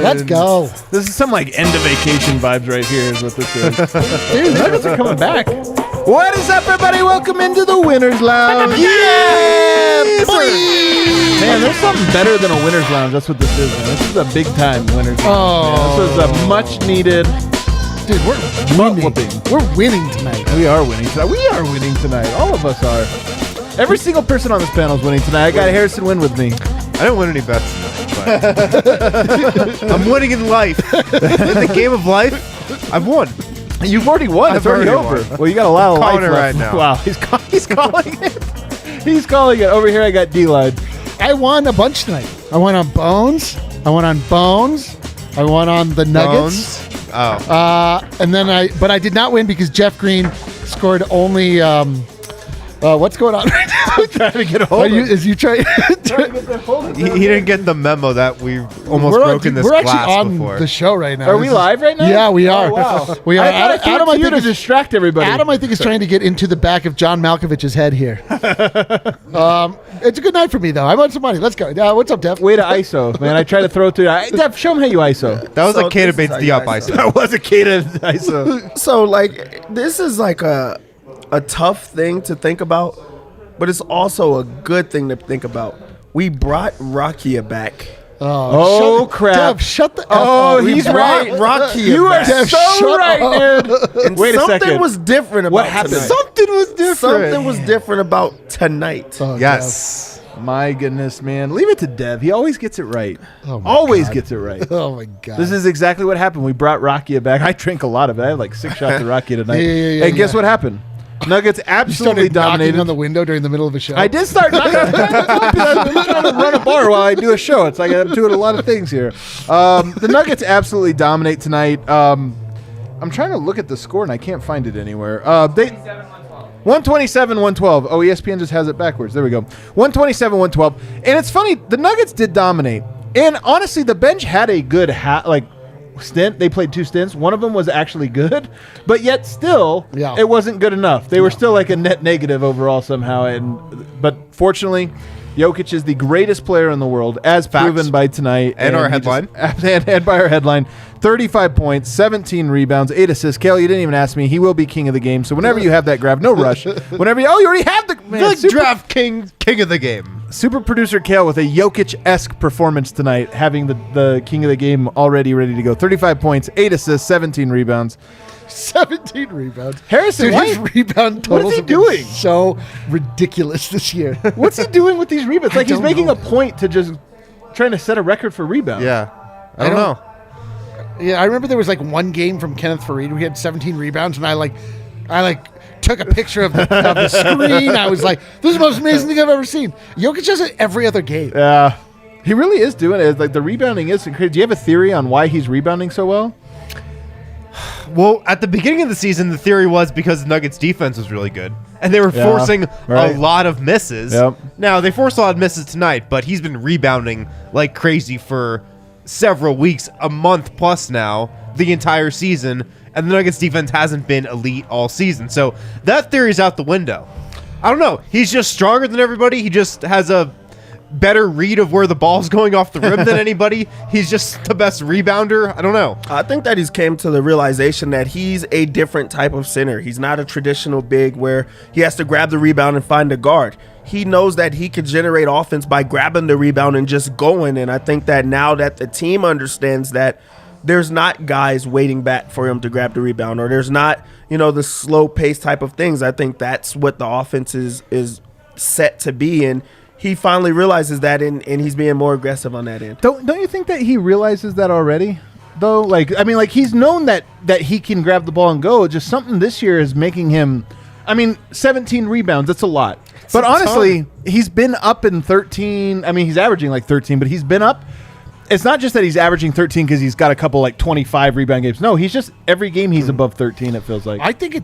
Let's go. This is some like end of vacation vibes right here is what this is. Dude, the Nuggets are coming back. What is up, everybody? Welcome into the Winners Lounge. Yeah, boy. Man, there's something better than a Winners Lounge. That's what this is, man. This is a big time Winners Lounge. Oh. Man. This is a much needed. Dude, we're winning. We're winning tonight. We are winning tonight. We are winning tonight. All of us are. Every single person on this panel is winning tonight. I got Harrison Wynn with me. I didn't win any bets tonight, but I'm winning in life. In the game of life, I've won. You've already won. It's already over. Won. Well, you got a lot of life calling it left. right now. Wow, he's calling it. He's calling it. Over here, I got D-Line. I won a bunch tonight. I won on Bones. I won on Bones. I won on the Nuggets. Bones? Oh. And then but I did not win because Jeff Green scored only. What's going on right now? Trying to get a hold of it. Is you trying? He didn't get the memo that we've almost broken this We're glass actually on before. the show right now. Are we live right now? Yeah, we are. Oh, wow. We are. I Adam, I think to distract everybody. Adam, I think, is trying to get into the back of John Malkovich's head here. It's a good night for me, though. I won some money. Let's go. What's up, Dev? Way to ISO, man. I try to throw it through. Dev, show him how you ISO. That was So a Kata this is Bates how you Diop guys ISO. That was a Kata ISO. So, like, this is like a tough thing to think about, but it's also a good thing to think about. We brought Rakia back. Oh, crap. Dev, shut the F Oh, up. he's right. Rakia You are back. Dev, so shut right, up. dude. And Wait a something second. was different about What happened? tonight. Something was different. Something was different about tonight. Oh, Yes. My goodness, man. Leave it to Dev. He always gets it right. Oh my Always God. gets it right. Dev. Oh, my God. This is exactly what happened. We brought Rakia back. I drink a lot of it. I had like 6 shots of Rakia tonight. Yeah, and guess what happened? Nuggets You absolutely started knocking dominated. on the window during the middle of a show. I did start knocking. I'm trying to run a bar while I do a show. It's like I'm doing a lot of things here. The Nuggets absolutely dominate tonight. I'm trying to look at the score and I can't find it anywhere. 127-112. Oh, ESPN just has it backwards. There we go. 127-112. And it's funny, the Nuggets did dominate. And honestly, the bench had a good stint. They played 2 stints. One of them was actually good, but yet still, it wasn't good enough. They were still like a net negative overall somehow. But fortunately, Jokic is the greatest player in the world, as proven by tonight. And our headline. And by our headline. 35 points, 17 rebounds, 8 assists. Kale, you didn't even ask me. He will be king of the game. So whenever you have that grab, no rush. Whenever you already have the Draft king of the game. Super producer Kale with a Jokic-esque performance tonight, having the king of the game already ready to go. 35 points, 8 assists, 17 rebounds. 17 rebounds. Harrison, Dude, his rebound totals what is he have been doing? so ridiculous this year. What's he doing with these rebounds? Like he's don't making know. a point to just trying to set a record for rebounds. Yeah. I don't know. Yeah, I remember there was like one game from Kenneth Fareed where he had 17 rebounds, and I took a picture of the screen. I was like, this is the most amazing thing I've ever seen. Jokic does it every other game. Yeah. He really is doing it. Like the rebounding is crazy. Do you have a theory on why he's rebounding so well? Well, at the beginning of the season, the theory was because the Nuggets' defense was really good, and they were forcing a lot of misses. Yep. Now, they forced a lot of misses tonight, but he's been rebounding like crazy for several weeks, a month plus now, the entire season, and the Nuggets' defense hasn't been elite all season. So that theory's out the window. I don't know. He's just stronger than everybody. He just has a better read of where the ball's going off the rim than anybody. He's just the best rebounder. I don't know. I think that he's came to the realization that he's a different type of center. He's not a traditional big where he has to grab the rebound and find a guard. He knows that he can generate offense by grabbing the rebound and just going. And I think that now that the team understands that there's not guys waiting back for him to grab the rebound, or there's not, the slow pace type of things. I think that's what the offense is set to be. And he finally realizes that, and he's being more aggressive on that end. Don't you think that he realizes that already? Though, he's known that he can grab the ball and go. Just something this year is making him. 17 rebounds. That's a lot. But honestly, he's been up in 13. He's averaging like 13, but he's been up. It's not just that he's averaging 13 because he's got a couple like 25 rebound games. No, he's just every game he's above 13. It feels like. I think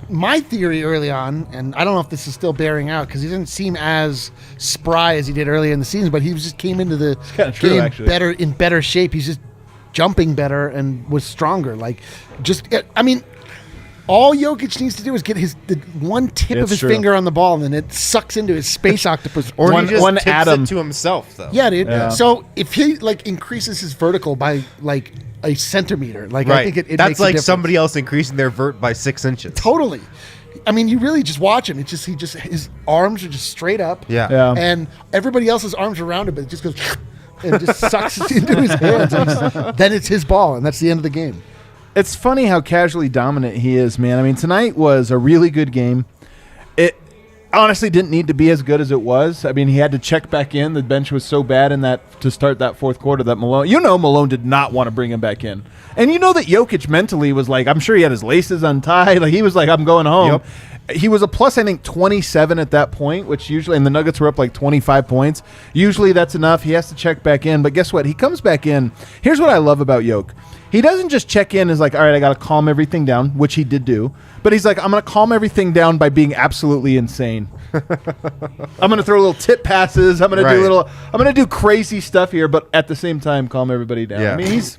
my theory early on, and I don't know if this is still bearing out because he didn't seem as spry as he did earlier in the season, but he just came into the game in better shape. He's just jumping better and was stronger. All Jokic needs to do is get the one tip of It's his true. finger on the ball, and then it sucks into his space octopus. Or One- he just one tips atom. it to himself, though. Yeah, dude. Yeah. So if he like increases his vertical by like a centimeter, like I Right. think it That's makes a like difference. somebody else increasing their vert by 6 inches. Totally. I mean, you really just watch him. It's just his arms are just straight up. Yeah. Yeah. And everybody else's arms are around him, but it just goes and it just sucks into his hands. And then it's his ball, and that's the end of the game. It's funny how casually dominant he is, man. I mean, tonight was a really good game. It honestly didn't need to be as good as it was. I mean, he had to check back in. The bench was so bad in that to start that fourth quarter that Malone did not want to bring him back in. And you know that Jokic mentally was like, I'm sure he had his laces untied. Like he was like, I'm going home. Yep. He was a plus, I think, 27 at that point, which usually, and the Nuggets were up like 25 points. Usually that's enough. He has to check back in. But guess what? He comes back in. Here's what I love about Jokic. He doesn't just check in as like, all right, I got to calm everything down, which he did do. But he's like, I'm going to calm everything down by being absolutely insane. I'm going to throw little tip passes. I'm going to do crazy stuff here, but at the same time, calm everybody down. Yeah. I mean, this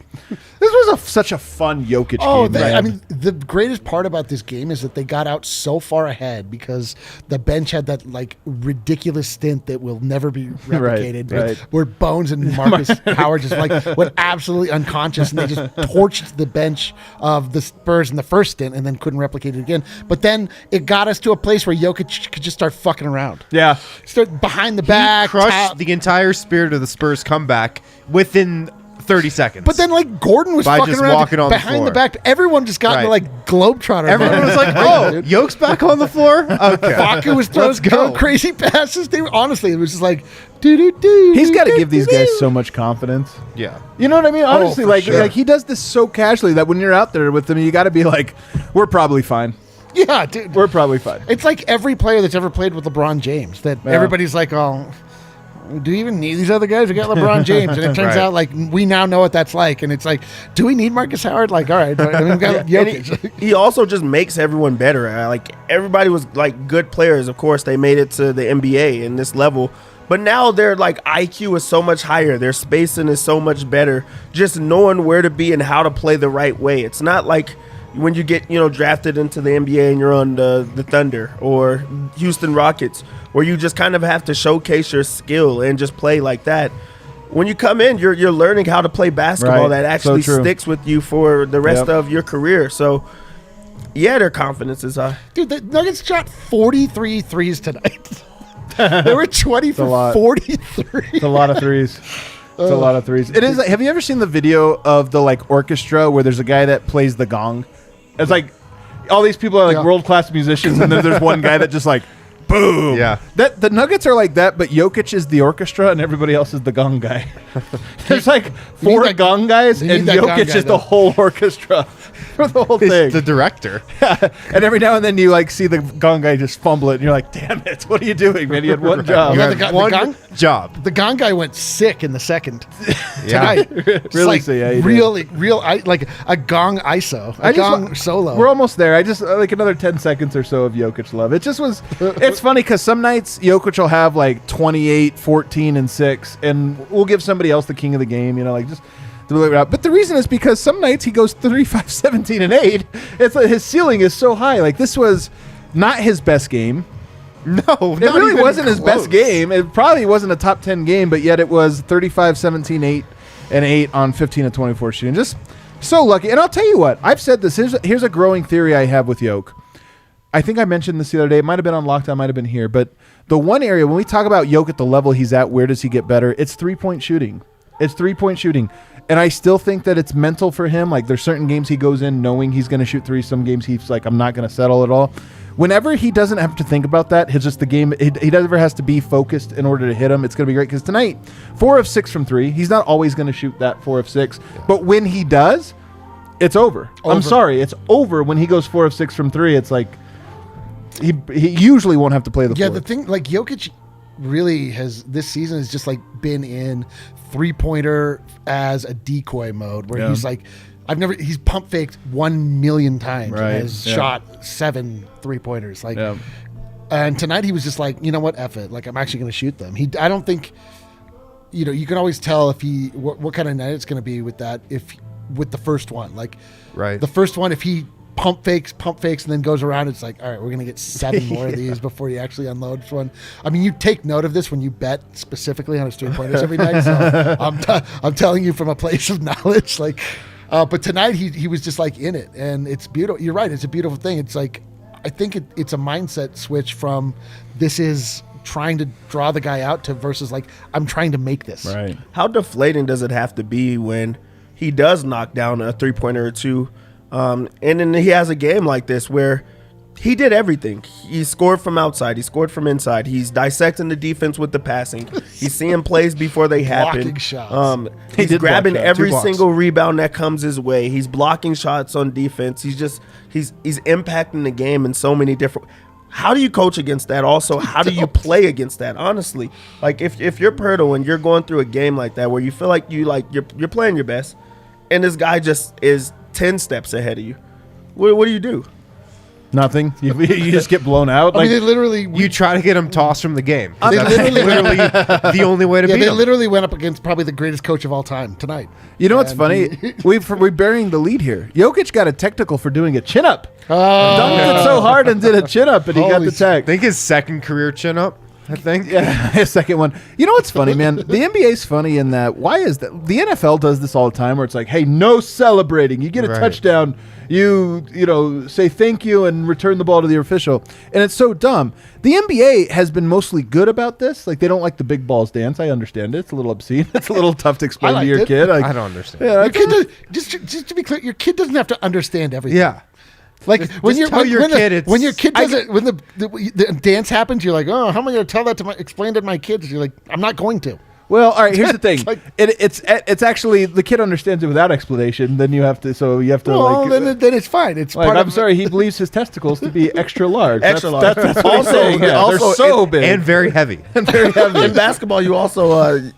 was such a fun Jokic game. Man. I mean, the greatest part about this game is that they got out so far ahead because the bench had that like ridiculous stint that will never be replicated. Right. Where Bones and Markus Howard just like went absolutely unconscious, and they just torched the bench of the Spurs in the first stint, and then couldn't replicate it again. But then it got us to a place where Jokic could just start fucking around. Yeah. Start behind the He back, crushed the entire spirit of the Spurs comeback within 30 seconds. But then, like, Gordon was By fucking just around walking on the behind the floor. back. Everyone just got into, Right. like, Globetrotter. everyone was like, "Oh, Yoke's back on the floor." Okay, Baku was Let's go. throwing crazy passes. They were, honestly, it was just like, do. He's got to give these guys so much confidence. Yeah, You know what I mean? Honestly, for like sure. like he does this so casually that when you're out there with him, you got to be like, we're probably fine. Yeah, dude. We're probably fine. It's like every player that's ever played with LeBron James that Yeah. everybody's like, oh, do we even need these other guys? We got LeBron James. And it turns Right. out, like, we now know what that's like. And it's like, do we need Markus Howard? Like, all right. I mean, we got And Jokic. he also just makes everyone better. Like everybody was like good players. Of course, they made it to the NBA in this level, but now their like IQ is so much higher. Their spacing is so much better. Just knowing where to be and how to play the right way. It's not like when you get drafted into the NBA and you're on the Thunder or Houston Rockets, where you just kind of have to showcase your skill and just play like that. When you come in, you're learning how to play basketball Right. that actually So true. sticks with you for the rest Yep. of your career. So, yeah, their confidence is high. Dude, the Nuggets shot 43 threes tonight. They were 20 for lot. 43. It's a lot of threes. It's a lot of threes. It is. Like, have you ever seen the video of the like orchestra where there's a guy that plays the gong? It's like all these people are like Yeah. world class musicians, and then there's one guy that just like boom. Yeah. That the Nuggets are like that, but Jokic is the orchestra, and everybody else is the gong guy. There's like four that- gong guys, you need and that gong Jokic guy, is though. the whole orchestra for the whole thing. the director. And every now and then you like see the gong guy just fumble it, and you're like, "Damn it! What are you doing, man? You had one job." You Yeah, had the one gong- job. The gong guy went sick in the second Yeah. tonight. Just Really like so, yeah, he did. real, like a gong ISO, a gong solo. We're almost there. I just like another 10 seconds or so of Jokic love. It just was. It's funny because some nights Jokic will have like 28, 14, and 6, and we'll give somebody else the king of the game. Like just. To deliver it out. But the reason is because some nights he goes 35, 17, and 8. It's like his ceiling is so high. Like this was not his best game. No, It really wasn't his best game. It probably wasn't a top 10 game, but yet it was 35, 17, 8, and 8 on 15 of 24 shooting. Just so lucky. And I'll tell you what, I've said this. Here's a growing theory I have with Jokic. I think I mentioned this the other day. It might have been on Lockdown, might have been here. But the one area, when we talk about Jokic at the level he's at, where does he get better? It's three-point shooting. It's three-point shooting. And I still think that it's mental for him. Like there's certain games he goes in knowing he's going to shoot threes. Some games he's like, I'm not going to settle at all. Whenever he doesn't have to think about that, it's just the game. He never has to be focused in order to hit him. It's going to be great because tonight, 4 of 6 from 3. He's not always going to shoot that 4 of 6. But when he does, it's over. I'm sorry. It's over when he goes 4 of 6 from 3. It's like he usually won't have to play the yeah, floor. the thing, like Jokic really has this season has just like been in 3-pointer as a decoy mode where Yeah. he's like, he's pump faked 1 million times Right, and has yeah. shot 7 3-pointers. Like, Yeah. and tonight he was just like, you know what, F it. Like I'm actually going to shoot them. I don't think, you can always tell if what kind of night it's going to be with that. With the first one, like Right. the first one, if he pump fakes, and then goes around. It's like, all right, we're going to get 7 more of these before you actually unload one. I mean, you take note of this when you bet specifically on his 3-pointers every night. So I'm telling you from a place of knowledge. Like, but tonight he was just like in it, and it's beautiful. You're right. It's a beautiful thing. It's like, I think it's a mindset switch from this is trying to draw the guy out to versus like, I'm trying to make this. Right. How deflating does it have to be when he does knock down a 3-pointer or two? And then he has a game like this where he did everything. He scored from outside. He scored from inside. He's dissecting the defense with the passing. He's seeing plays before they happen. Blocking shots. He's grabbing block shots, 2 every blocks. single rebound that comes his way. He's blocking shots on defense. He's impacting the game in so many different. How do you coach against that? Also, how do you play against that? Honestly, like if you're Pirtle and you're going through a game like that where you feel like you're playing your best, and this guy just is 10 steps ahead of you, what do you do? Nothing. You just get blown out. I Like, mean, they literally You try to get him tossed from the game. They That's literally- literally the only way to yeah, beat they him. literally went up against probably the greatest coach of all time tonight. you know what's And funny? We're burying the lead here. Jokic got a technical for doing a chin up. Oh, Dunked it so hard and did a chin up, and he got Holy the tech. I think his second career chin up. I think. Yeah, his second one. You know what's funny, man? The NBA's funny in that. Why is that? The NFL does this all the time, where it's like, hey, no celebrating. You get a Right. touchdown, you say thank you and return the ball to the official, and it's so dumb. The NBA has been mostly good about this. Like, they don't like the big balls dance. I understand it. It's a little obscene. It's a little tough to explain to liked your it. kid. Like, I don't understand. Yeah, your okay. kid does, just to be clear, your kid doesn't have to understand everything. Yeah. Like when just you're tell when, your when, kid the, it's- when your kid does it, when the dance happens, you're like, oh, how am I going to tell that to explain to my kids? You're like, I'm not going to. Well, all right. Here's the thing. It's like- it's actually the kid understands it without explanation. Then you have to. So you have to Well, like. then it's fine. It's Like, part I'm of. sorry, he believes his testicles to be extra large. Extra That's large. what he's saying. Yeah, Also, they're so big And very heavy. and very heavy. In basketball, you also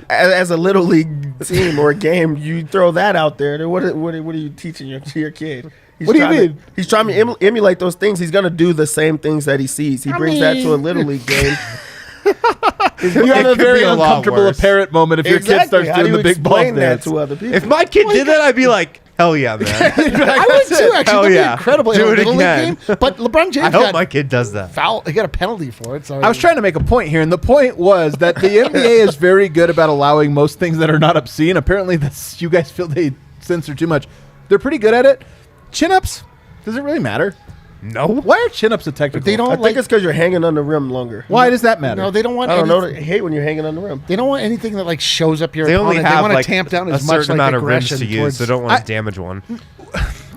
as a little league team or a game, you throw that out there. Then what are you teaching your kid? What do you mean? He's trying to emulate those things. He's gonna do the same things that he sees. He brings that to a little league game. You have a could very be a lot uncomfortable worse. apparent moment if your kid starts How do doing you the big ball explain that dance. to other people? If my kid did that, I'd be like, hell yeah, man. I would too. Actually, Hell that'd yeah. be incredible. Do in a it little league again. game. But LeBron James I hope got my kid does that. foul. He got a penalty for it. So I was trying to make a point here, and the point was that the NBA is very good about allowing most things that are not obscene. Apparently, you guys feel they censor too much. They're pretty good at it. Chin-ups, does it really matter? No. Why are chin-ups a technical? They don't I think it's because you're hanging on the rim longer. Why does that matter? No, they don't want. I don't know. anything- I hate when you're hanging on the rim. They don't want anything that like shows up your They only opponent. have They want like to tamp down a as much certain like amount of rims aggression to use, towards. so don't want to damage one.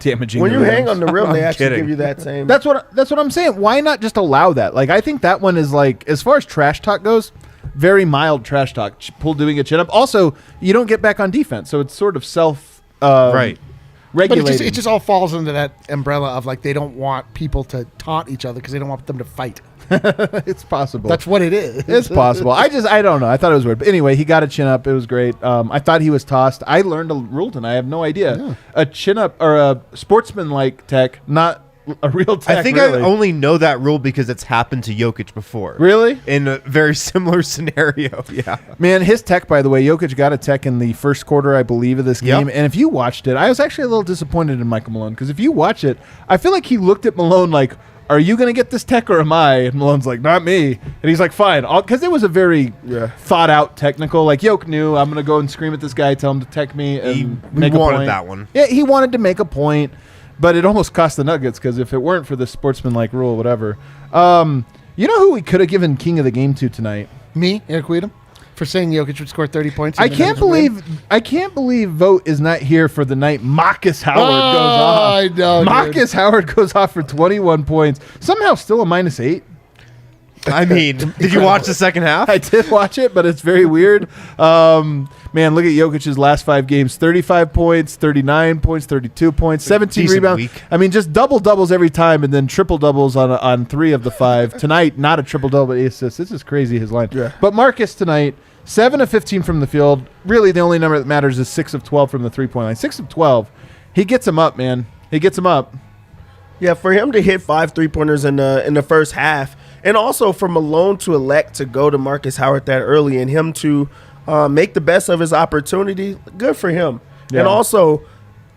Damaging When the you rim. hang on the rim, they actually kidding. give you that same. That's what I'm saying. Why not just allow that? Like, I think that one is like, as far as trash talk goes, very mild trash talk. Doing a chin up. Also, you don't get back on defense, so it's sort of self Right. But regulating. it just all falls into that umbrella of like they don't want people to taunt each other because they don't want them to fight. It's possible. That's what it is. It's possible. I don't know. I thought it was weird. But anyway, he got a chin up. It was great. I thought he was tossed. I learned a rule tonight. I have no idea. Yeah. A chin up or a sportsman-like tech, not a real tech. I think really. I only know that rule because it's happened to Jokic before. Really? In a very similar scenario. Yeah. Man, his tech, by the way, Jokic got a tech in the first quarter, I believe, of this game. Yep. And if you watched it, I was actually a little disappointed in Michael Malone because if you watch it, I feel like he looked at Malone like, are you going to get this tech or am I? And Malone's like, not me. And he's like, fine. Because it was a very thought out technical. Like, Jokic knew, I'm going to go and scream at this guy, tell him to tech me and He make a wanted point. that one. Yeah, he wanted to make a point, but it almost cost the Nuggets because if it weren't for the sportsman-like rule, whatever. You know who we could have given King of the Game to tonight? Me, Eric Weedham, for saying Jokic would score 30 points. and I the can't Nuggets would win. believe Vogt is not here for the night Markus Howard Oh, goes off. I know, dude. Markus Howard goes off for 21 points. Somehow still a -8. I mean, did you watch the second half? I did watch it, but it's very weird. Man, look at Jokic's last 5 games. 35 points, 39 points, 32 points, 17 Decent rebounds. week. I mean, just double-doubles every time and then triple-doubles on 3 of the 5. Tonight, not a triple-double, but 8 assists. This is crazy, his line. Yeah. But Marcus tonight, 7 of 15 from the field. Really, the only number that matters is 6 of 12 from the three-point line. 6 of 12. He gets him up, man. He gets him up. Yeah, for him to hit 5 3-pointers in the first half, and also for Malone to elect to go to Markus Howard that early and him to make the best of his opportunity, good for him. Yeah. And also,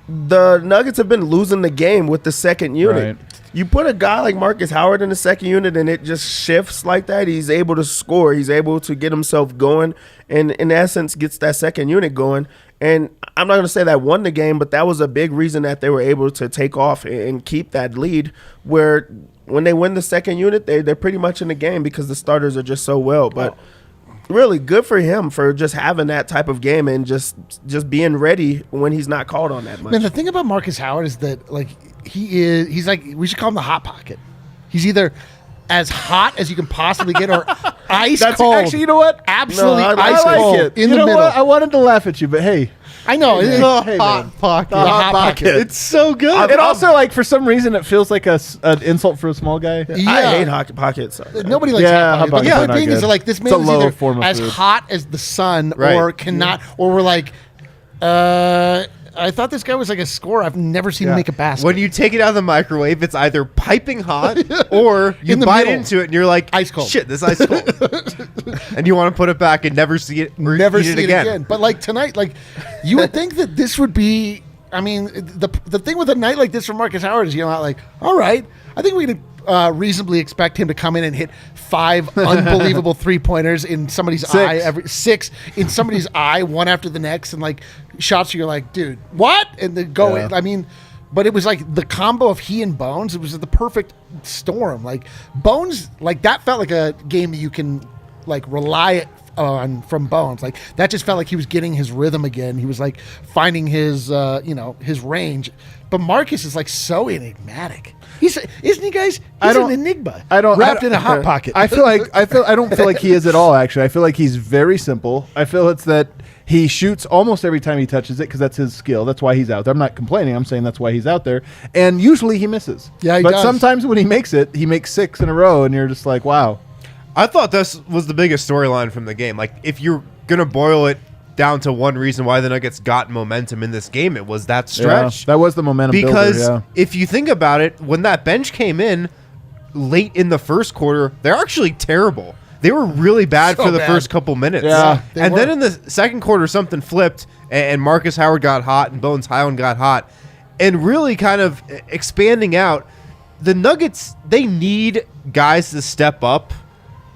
the Nuggets have been losing the game with the second unit. Right. You put a guy like Markus Howard in the second unit and it just shifts like that. He's able to score. He's able to get himself going and, in essence, gets that second unit going. And I'm not going to say that won the game, but that was a big reason that they were able to take off and keep that lead, where when they win the second unit, they're pretty much in the game because the starters are just so well. But really good for him for just having that type of game and just being ready when he's not called on that much. Man, the thing about Markus Howard is that like he's like, we should call him the hot pocket. He's either as hot as you can possibly get or ice cold. Actually, you know what? Absolutely No, ice I cold like it. in You the know middle. what? I wanted to laugh at you, but hey. I know. The Hey, hot man. pocket. The hot pocket. It's so good. It also, like, for some reason, it feels like an insult for a small guy. Yeah. I hate hockey pockets. Nobody likes Yeah, hot pockets. hot But pockets the are not thing is, good. like, this It's a man is low either form of as food. hot as the sun Right. or cannot, or we're like, I thought this guy was like a scorer. I've never seen him make a basket. When you take it out of the microwave, it's either piping hot or you In the bite middle. into it and you're like, Ice cold. shit, this ice cold. And you want to put it back and never see it or never eat see it it again. again. But like tonight, like you would think that this would be. I mean, the thing with a night like this for Markus Howard is, like, all right, I think we can reasonably expect him to come in and hit 5 unbelievable 3-pointers in somebody's eye, 6 in somebody's eye, one after the next, and like shots you're like, dude, what? And then go in. I mean, but it was like the combo of he and Bones. It was the perfect storm. Like Bones, like that felt like a game that you can like rely on from Bones. Like that just felt like he was getting his rhythm again. He was like finding his his range. But Marcus is like so enigmatic. Isn't he, guys? He's an enigma. Wrapped in a hot pocket. I don't feel like he is at all. Actually, I feel like he's very simple. I feel it's that he shoots almost every time he touches it because that's his skill. That's why he's out there. I'm not complaining. I'm saying that's why he's out there. And usually he misses. Yeah, he but does. sometimes when he makes it, he makes 6 in a row, and you're just like, wow. I thought this was the biggest storyline from the game. Like, if you're going to boil it down to one reason why the Nuggets got momentum in this game, it was that stretch. Yeah, that was the momentum Because builder, if you think about it, when that bench came in late in the first quarter, they're actually terrible. They were really bad So for the bad. first couple minutes. Yeah, they and were. then in the second quarter, something flipped, and Markus Howard got hot, and Bones Highland got hot. And really kind of expanding out, the Nuggets, they need guys to step up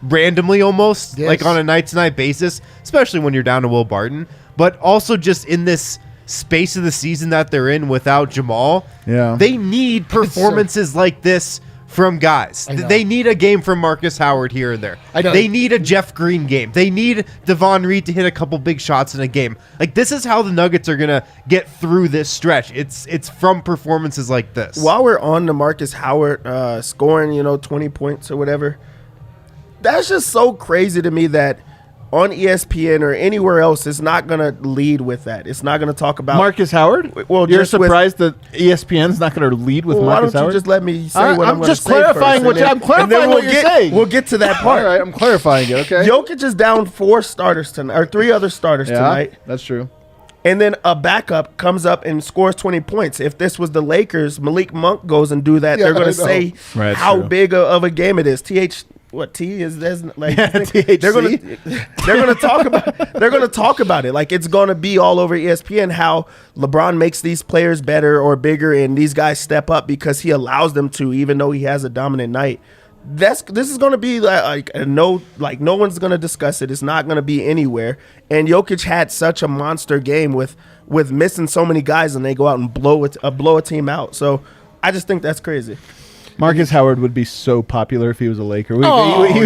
randomly almost, Yes. like on a night-to-night basis, especially when you're down to Will Barton, but also just in this space of the season that they're in without Jamal. Yeah. They need performances like this from guys. I know. They need a game from Markus Howard here and there. I know. They need a Jeff Green game. They need Devon Reed to hit a couple big shots in a game. Like, this is how the Nuggets are going to get through this stretch. It's from performances like this. While we're on the Markus Howard scoring, 20 points or whatever, that's just so crazy to me that on ESPN or anywhere else, it's not going to lead with that. It's not going to talk about Markus Howard? Well, you're just with- surprised that ESPN's not going to lead with Well, why Markus don't you Howard? just let me say I'm what I'm going to just say clarifying first, I'm clarifying what you're saying. We'll get to that All part. right, I'm clarifying it, okay? Jokic is down 4 starters tonight, or 3 other starters yeah, tonight. that's true. And then a backup comes up and scores 20 points. If this was the Lakers, Malik Monk goes and do that. Yeah, They're going I to know. say Right, that's how true. big of a game it is. T is there's like THC. they're gonna talk about it. Like it's gonna be all over ESPN how LeBron makes these players better or bigger, and these guys step up because he allows them to, even though he has a dominant night. This is gonna be like no one's gonna discuss it. It's not gonna be anywhere. And Jokic had such a monster game with missing so many guys, and they go out and blow a team out. So I just think that's crazy. Markus Howard would be so popular if he was a Laker.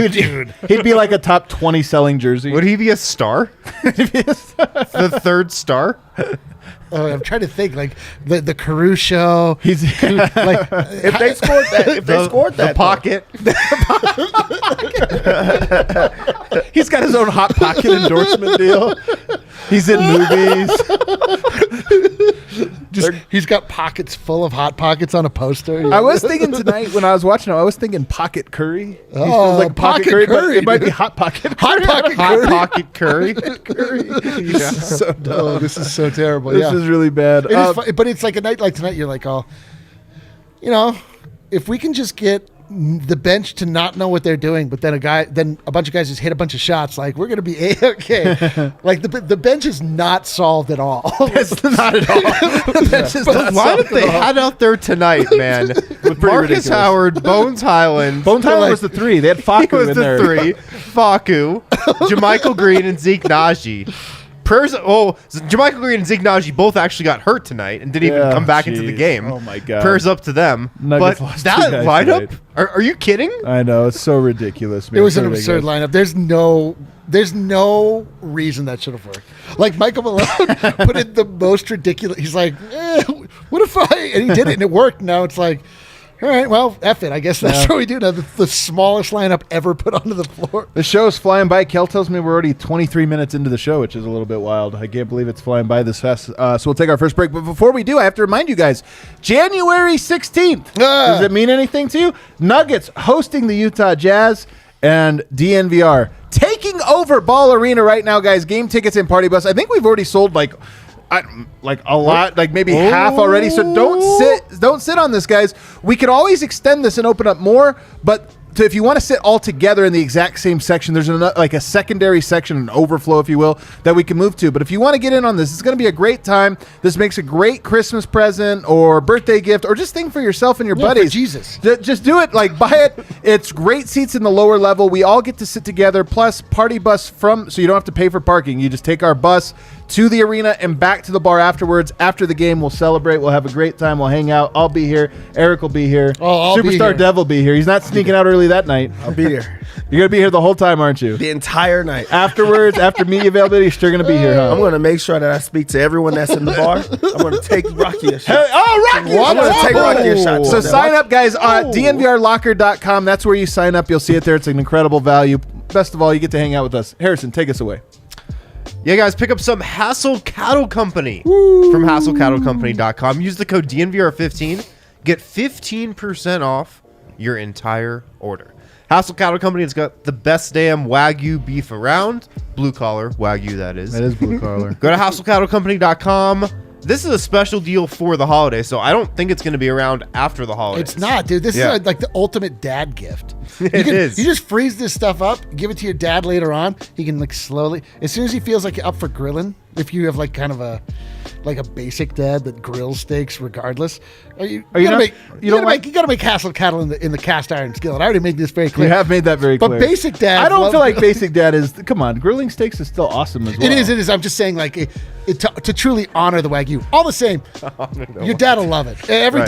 Dude. He'd be like a top 20 selling jersey. Would he be a star? The third star? I'm trying to think like the Caruso. He's Like If they scored that, The pocket. He's got his own hot pocket endorsement deal. He's in movies. he's got pockets full of hot pockets on a poster. I was thinking tonight when I was watching him, I was thinking Pocket Curry. He Oh, feels Pocket but Curry, It might dude. be Hot Pocket. Hot pocket Hot Curry. pocket curry. Yeah. So dumb. Oh, this is so terrible. This yeah. is really bad. It is but it's like a night like tonight, you're like, oh, if we can just get the bench to not know what they're doing, but then a bunch of guys just hit a bunch of shots. Like, we're gonna be okay. Like the bench is not solved at all. It's not at all. The bench is The not lineup solved they at all. had out there tonight, man. Markus ridiculous. Howard, Bones Highland. Bone Tyler was the 3. They had He Facu was in the there. 3. Facu, Jermichael Green, and Zeke Naji. Jermichael Green and Zeke Naji both actually got hurt tonight and didn't even Yeah, come back into the jeez. game. Oh, my God. Prayers up to them. Nuggets But lost that 2 guys lineup? tonight. Are you kidding? I know, it's so ridiculous. It Man. was an So absurd ridiculous. lineup. There's no reason that should have worked. Like, Michael Malone put in the most ridiculous. He's like, what if I? And he did it, and it worked. Now it's like, all right, well, F it. I guess that's what we do now. The smallest lineup ever put onto the floor. The show's flying by. Kel tells me we're already 23 minutes into the show, which is a little bit wild. I can't believe it's flying by this fast. So we'll take our first break. But before we do, I have to remind you guys, January 16th. Does it mean anything to you? Nuggets hosting the Utah Jazz and DNVR taking over Ball Arena right now, guys. Game tickets and party bus. I think we've already sold like a lot, like maybe half already. So don't sit on this, guys. We could always extend this and open up more, but if you want to sit all together in the exact same section, there's like a secondary section, an overflow, if you will, that we can move to. But if you want to get in on this, it's going to be a great time. This makes a great Christmas present or birthday gift or just think for yourself and your buddies. For Jesus. Just do it. Like, buy it. It's great seats in the lower level. We all get to sit together, plus party bus so you don't have to pay for parking. You just take our bus to the arena and back to the bar afterwards. After the game, we'll celebrate. We'll have a great time. We'll hang out. I'll be here. Eric will be here. Oh, I'll be Superstar here. Dev will be here. He's not sneaking out early that night. I'll be here You're going to be here the whole time, aren't you? the entire night. Afterwards, after media availability, you're still going to be here, huh? I'm going to make sure that I speak to everyone that's in the bar. I'm going to take Rocky a shot. Oh, Rocky! I'm going to take Rocky a shot. So sign up, guys, on DNVRLocker.com. That's where you sign up. You'll see it there. It's an incredible value. Best of all, you get to hang out with us. Harrison, take us away. Yeah, guys, pick up some Hassel Cattle Company from HassleCattleCompany.com. Use the code DNVR15. Get 15% off your entire order. Hassel Cattle Company has got the best damn Wagyu beef around. Blue collar Wagyu, that is. That is blue collar. Go to HassleCattleCompany.com. This is a special deal for the holiday, so I don't think it's going to be around after the holidays. It's not, dude. This Yeah. is like the ultimate dad gift. It is. You just freeze this stuff up, give it to your dad later on. He can like slowly, as soon as he feels like you're up for grilling, if you have like kind of a basic dad that grills steaks regardless. You gotta make Hassel Cattle in the cast iron skillet. I already made this very clear. You have made that very clear. But basic dad, I don't feel like basic dad is. Come on, grilling steaks is still awesome as well. It is. I'm just saying, like, to truly honor the Wagyu. All the same, your dad will love it. Every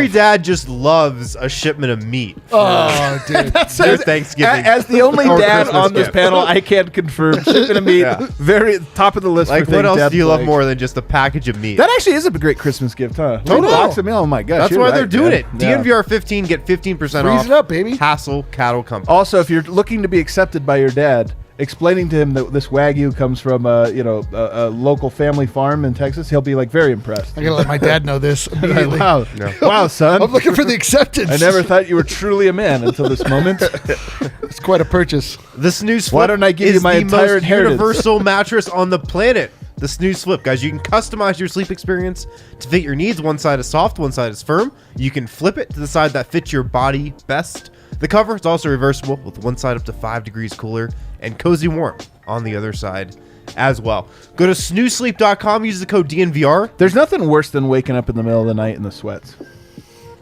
dad just loves a shipment of meat. Oh, dude. Their Thanksgiving. As the only or dad Christmas on this gift. panel, I can confirm shipment of meat, Yeah. very top of the list. Like, for what things else dads do you love like. more than just a package of meat? That actually is a great Christmas gift, huh? I know. Box of meal. Oh my gosh, That's you're why they're right, doing man. it. Yeah. DNVR 15, get 15% off. Freeze it up, baby. Hassel Cattle Company. Also, if you're looking to be accepted by your dad, explaining to him that this Wagyu comes from a local family farm in Texas, he'll be like very impressed. I gotta let my dad know this immediately. Wow, wow, son! I'm looking for the acceptance. I never thought you were truly a man until this moment. It's quite a purchase. The Snooze Flip Why don't I give you is my the entire most inheritance? universal mattress on the planet. The Snooze Flip, guys. You can customize your sleep experience to fit your needs. One side is soft, one side is firm. You can flip it to the side that fits your body best. The cover is also reversible, with one side up to 5 degrees cooler and cozy warm on the other side as well. Go to snoozesleep.com, use the code DNVR. There's nothing worse than waking up in the middle of the night in the sweats.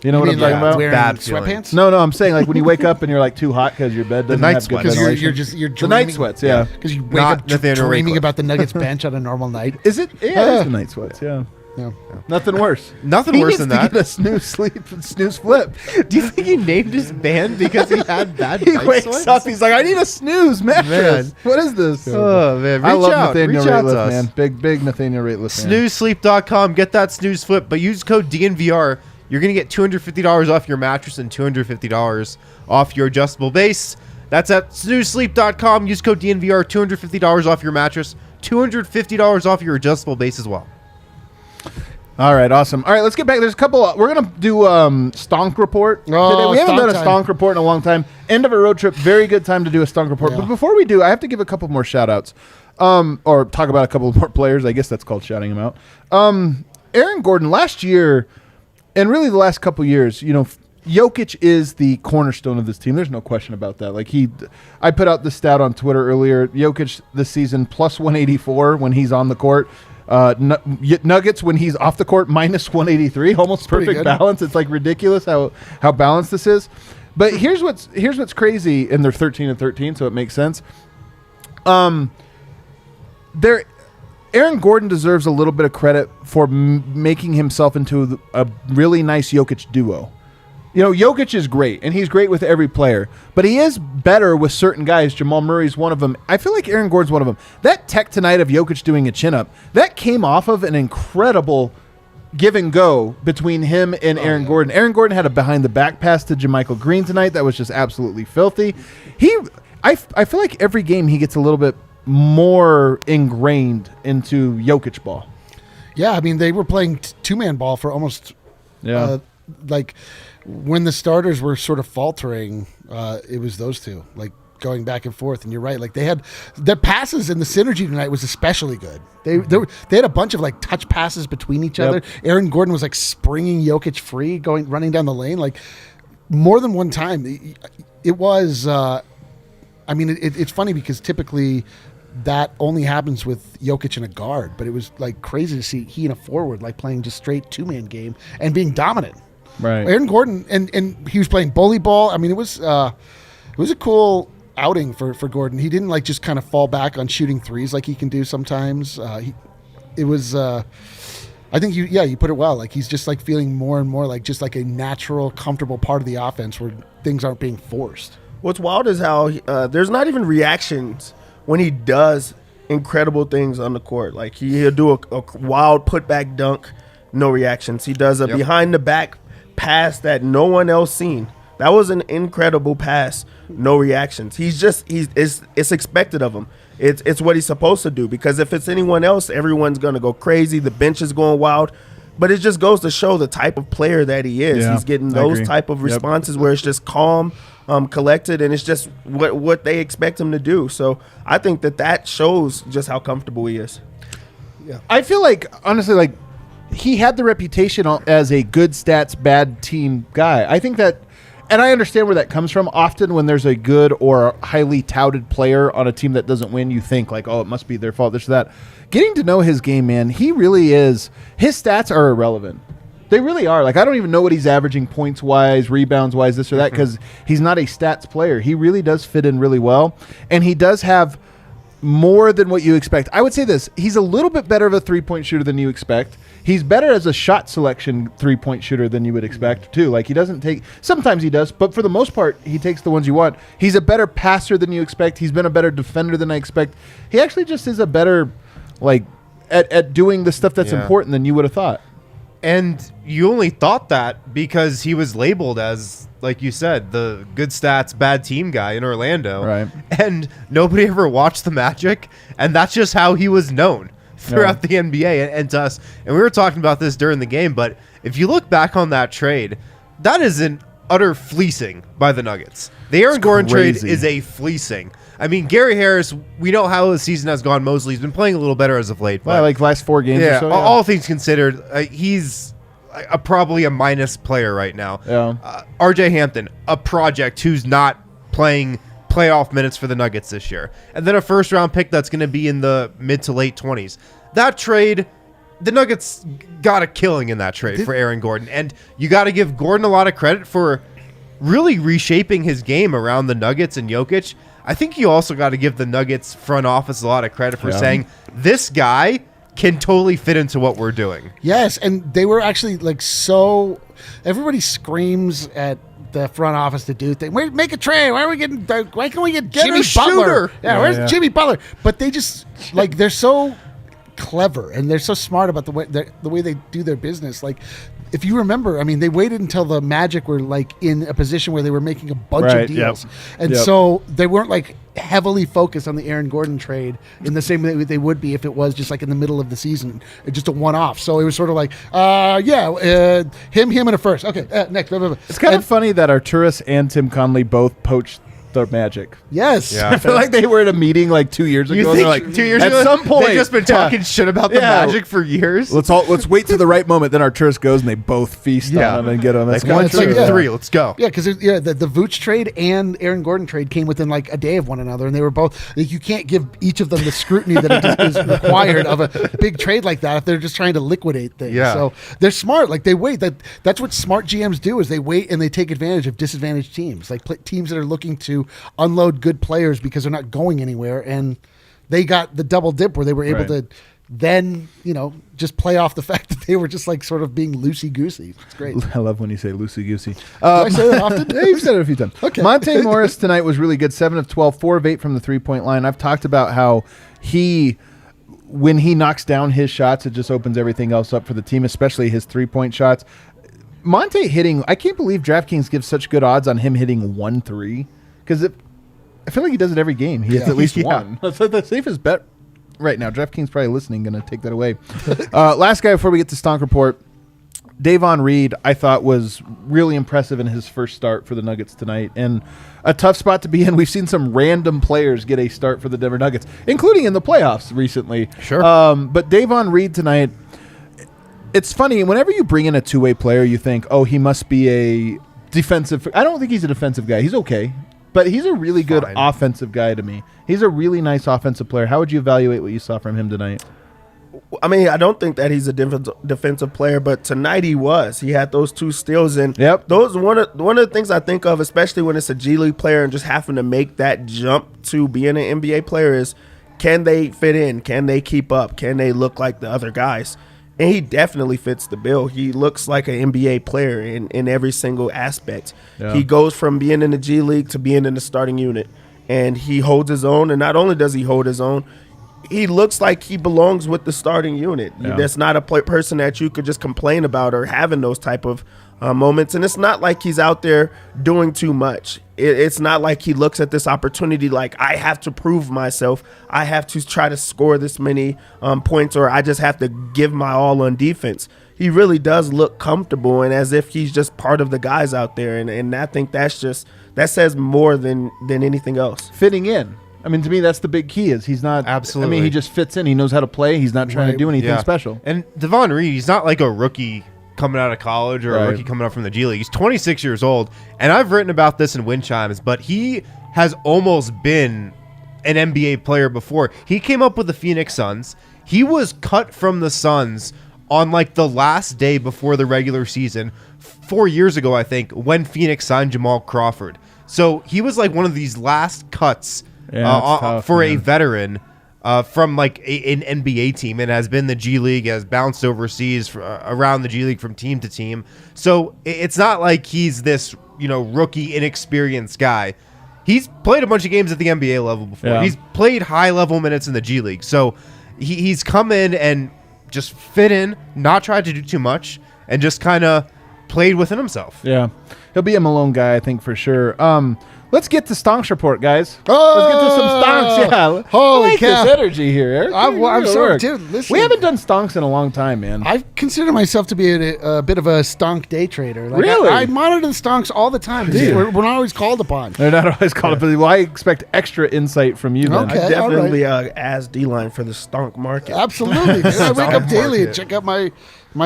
You know what I'm talking about? Wearing Bad feeling. sweatpants? No, I'm saying like when you wake up and you're like too hot because your bed doesn't night have good sweats. Because ventilation. you're the night dreaming- sweats, yeah. Because you wake Not up Nathaniel dreaming Ratcliffe. about the Nuggets bench on a normal night. Is it? Yeah, it's the night sweats, yeah. Yeah. Nothing worse. Nothing He worse needs than to that. Get a snooze sleep and snooze flip. Do you think he named his band because he had bad He night wakes sweats? up, he's like, I need a snooze mattress. Man. What is this? Oh, man. I Reach love out. Nathaniel Reach out to Rateliff, us. man. Big Nathaniel Rateliff fan. Snoozesleep.com. Get that snooze flip, but use code DNVR. You're going to get $250 off your mattress and $250 off your adjustable base. That's at snoozesleep.com. Use code DNVR. $250 off your mattress, $250 off your adjustable base as well. All right, awesome. All right, let's get back. There's a couple. We're going to do Stonk report today. We haven't Stonk done a time. Stonk report in a long time. End of a road trip. Very good time to do a Stonk report. Yeah. But before we do, I have to give a couple more shout-outs. Or talk about a couple more players. I guess that's called shouting them out. Aaron Gordon, last year, and really the last couple years, Jokic is the cornerstone of this team. There's no question about that. Like I put out the stat on Twitter earlier. Jokic this season plus 184 when he's on the court. Nuggets when he's off the court minus 183. Almost perfect balance. It's like ridiculous how balanced this is. But here's what's crazy, and they're 13-13, so it makes sense. Aaron Gordon deserves a little bit of credit for making himself into a really nice Jokic duo. You know, Jokic is great, and he's great with every player, but he is better with certain guys. Jamal Murray's one of them. I feel like Aaron Gordon's one of them. That tech tonight of Jokic doing a chin-up, that came off of an incredible give and go between him and Aaron Gordon. Aaron Gordon had a behind-the-back pass to JaMychal Green tonight that was just absolutely filthy. I feel like every game he gets a little bit more ingrained into Jokic ball. Yeah, I mean, they were playing two-man ball for almost like when the starters were sort of faltering, it was those two, like going back and forth. And you're right, like they had their passes, and the synergy tonight was especially good. They had a bunch of like touch passes between each other. Aaron Gordon was like springing Jokic free, running down the lane, like more than one time. It was. I mean, it's funny because typically that only happens with Jokic and a guard, but it was like crazy to see he and a forward like playing just straight two-man game and being dominant. Right. Aaron Gordon, and he was playing bully ball. I mean, it was a cool outing for Gordon. He didn't like just kind of fall back on shooting threes like he can do sometimes. I think you put it well. Like he's just like feeling more and more like just like a natural, comfortable part of the offense where things aren't being forced. What's wild is how there's not even reactions when he does incredible things on the court. Like he'll do a wild putback dunk, no reactions. He does a behind the back pass that no one else seen. That was an incredible pass, no reactions. It's expected of him. It's what he's supposed to do, because if it's anyone else, everyone's gonna go crazy. The bench is going wild. But it just goes to show the type of player that he is. Yeah, he's getting those type of responses where it's just calm, collected, and it's just what they expect him to do. So I think that shows just how comfortable he is. Yeah, I feel like honestly, like he had the reputation as a good stats, bad team guy. I think that, and I understand where that comes from. Often when there's a good or highly touted player on a team that doesn't win, you think like, oh, it must be their fault, this or that. Getting to know his game, man, he really is. His stats are irrelevant. They really are. Like, I don't even know what he's averaging points-wise, rebounds-wise, this or that, because he's not a stats player. He really does fit in really well, and he does have more than what you expect. I would say this. He's a little bit better of a three-point shooter than you expect. He's better as a shot selection three-point shooter than you would expect, too. Like, he doesn't take – sometimes he does, but for the most part, he takes the ones you want. He's a better passer than you expect. He's been a better defender than I expect. He actually just is a better – like at doing the stuff that's important than you would have thought. And you only thought that because he was labeled as, like you said, the good stats, bad team guy in Orlando. Right. And nobody ever watched the Magic, and that's just how he was known throughout the NBA and to us. And we were talking about this during the game, but if you look back on that trade, that is an utter fleecing by the Nuggets. The Aaron Gordon trade is a fleecing. I mean, Gary Harris, we know how the season has gone. Mosley's been playing a little better as of late. Well, like last 4 games or so. Yeah. All things considered, he's probably a minus player right now. Yeah. RJ Hampton, a project who's not playing playoff minutes for the Nuggets this year. And then a first-round pick that's going to be in the mid to late 20s. That trade, the Nuggets got a killing in that trade for Aaron Gordon. And you got to give Gordon a lot of credit for really reshaping his game around the Nuggets and Jokic. I think you also got to give the Nuggets front office a lot of credit for saying this guy can totally fit into what we're doing. Yes, and they were actually like so. Everybody screams at the front office to do things. Make a trade. Why can't we get Jimmy Butler? Where's Jimmy Butler? But they just like they're so clever and they're so smart about the way they do their business. Like, if you remember, I mean, they waited until the Magic were like in a position where they were making a bunch of deals, and so they weren't like heavily focused on the Aaron Gordon trade in the same way they would be if it was just like in the middle of the season, just a one-off. So it was sort of like, him, and a first. Okay, next. Blah, blah, blah. It's kind of funny that Arturas and Tim Conley both poached the Magic. Yes. Yeah. I feel like they were at a meeting like 2 years ago. You and think they're like, 2 years at ago, some point, they've just been talking shit about the Yeah. Magic for years? Let's wait to the right moment. Then Arturis goes and they both feast Yeah. on him and get him. That's Like 1, it's 2, like, yeah. 3, let's go. Yeah, because the Vooch trade and Aaron Gordon trade came within like a day of one another, and they were both. Like, you can't give each of them the scrutiny that is required of a big trade like that if they're just trying to liquidate things. Yeah. So they're smart. Like they wait. That's what smart GMs do is they wait and they take advantage of disadvantaged teams, like teams that are looking to unload good players because they're not going anywhere, and they got the double dip where they were able Right. to then just play off the fact that they were just like sort of being loosey goosey. It's great. I love when you say loosey goosey. Do I say that often? Yeah, you've said it a few times. Okay. Monte Morris tonight was really good. 7 of 12, 4 of 8 from the 3-point line. I've talked about how when he knocks down his shots, it just opens everything else up for the team, especially his 3-point shots. Monte hitting, I can't believe DraftKings gives such good odds on him hitting 1 3 because I feel like he does it every game. He hits at least one. That's like the safest bet right now. DraftKings probably listening, going to take that away. Last guy before we get to Stonk Report. Davon Reed, I thought, was really impressive in his first start for the Nuggets tonight. And a tough spot to be in. We've seen some random players get a start for the Denver Nuggets, including in the playoffs recently. Sure. But Davon Reed tonight, it's funny. Whenever you bring in a two-way player, you think, oh, he must be a defensive. I don't think he's a defensive guy. He's okay. But he's a really good offensive guy to me. He's a really nice offensive player. How would you evaluate what you saw from him tonight? I mean, I don't think that he's a defensive player, but tonight he was. He had those 2 steals, and those one of the things I think of, especially when it's a G League player and just having to make that jump to being an NBA player, is can they fit in? Can they keep up? Can they look like the other guys? And he definitely fits the bill. He looks like an NBA player in every single aspect. Yeah. He goes from being in the G League to being in the starting unit, and he holds his own. And not only does he hold his own, he looks like he belongs with the starting unit. Yeah. That's not a person that you could just complain about or having those type of moments. And it's not like he's out there doing too much. It's not like he looks at this opportunity like, I have to prove myself. I have to try to score this many points, or I just have to give my all on defense. He really does look comfortable and as if he's just part of the guys out there. And I think that says more than anything else. Fitting in. I mean, to me, that's the big key. Is he's not Absolutely. I mean, he just fits in. He knows how to play. He's not trying to do anything special. And Davon Reed, he's not like a rookie coming out of college or a rookie coming up from the G League. He's 26 years old, and I've written about this in Wind Chimes, but he has almost been an NBA player before. He came up with the Phoenix Suns. He was cut from the Suns on like the last day before the regular season 4 years ago, I think, when Phoenix signed Jamal Crawford. So he was like one of these last cuts for a veteran from like an NBA team, and has been the G League, has bounced overseas around the G League from team to team. So it's not like he's this rookie, inexperienced guy. He's played a bunch of games at the NBA level before. Yeah. He's played high level minutes in the G League. So he's come in and just fit in, not tried to do too much, and just kind of played within himself. Yeah. He'll be a Malone guy, I think, for sure. Let's get to Stonk's report, guys. Oh, let's get to some Stonks. Yeah. holy I like cow. this energy here, Eric. I'm Good sorry, work. dude. Listen, We haven't done Stonks in a long time, man. I consider myself to be a bit of a stonk day trader. Like, Really? I monitor the stonks all the time. Dude. We're not always called upon. They're not always called up. Well, I expect extra insight from you then. Okay. I definitely ask D-line for the stonk market. Absolutely. Dude. I wake up Stonk daily and market. check out my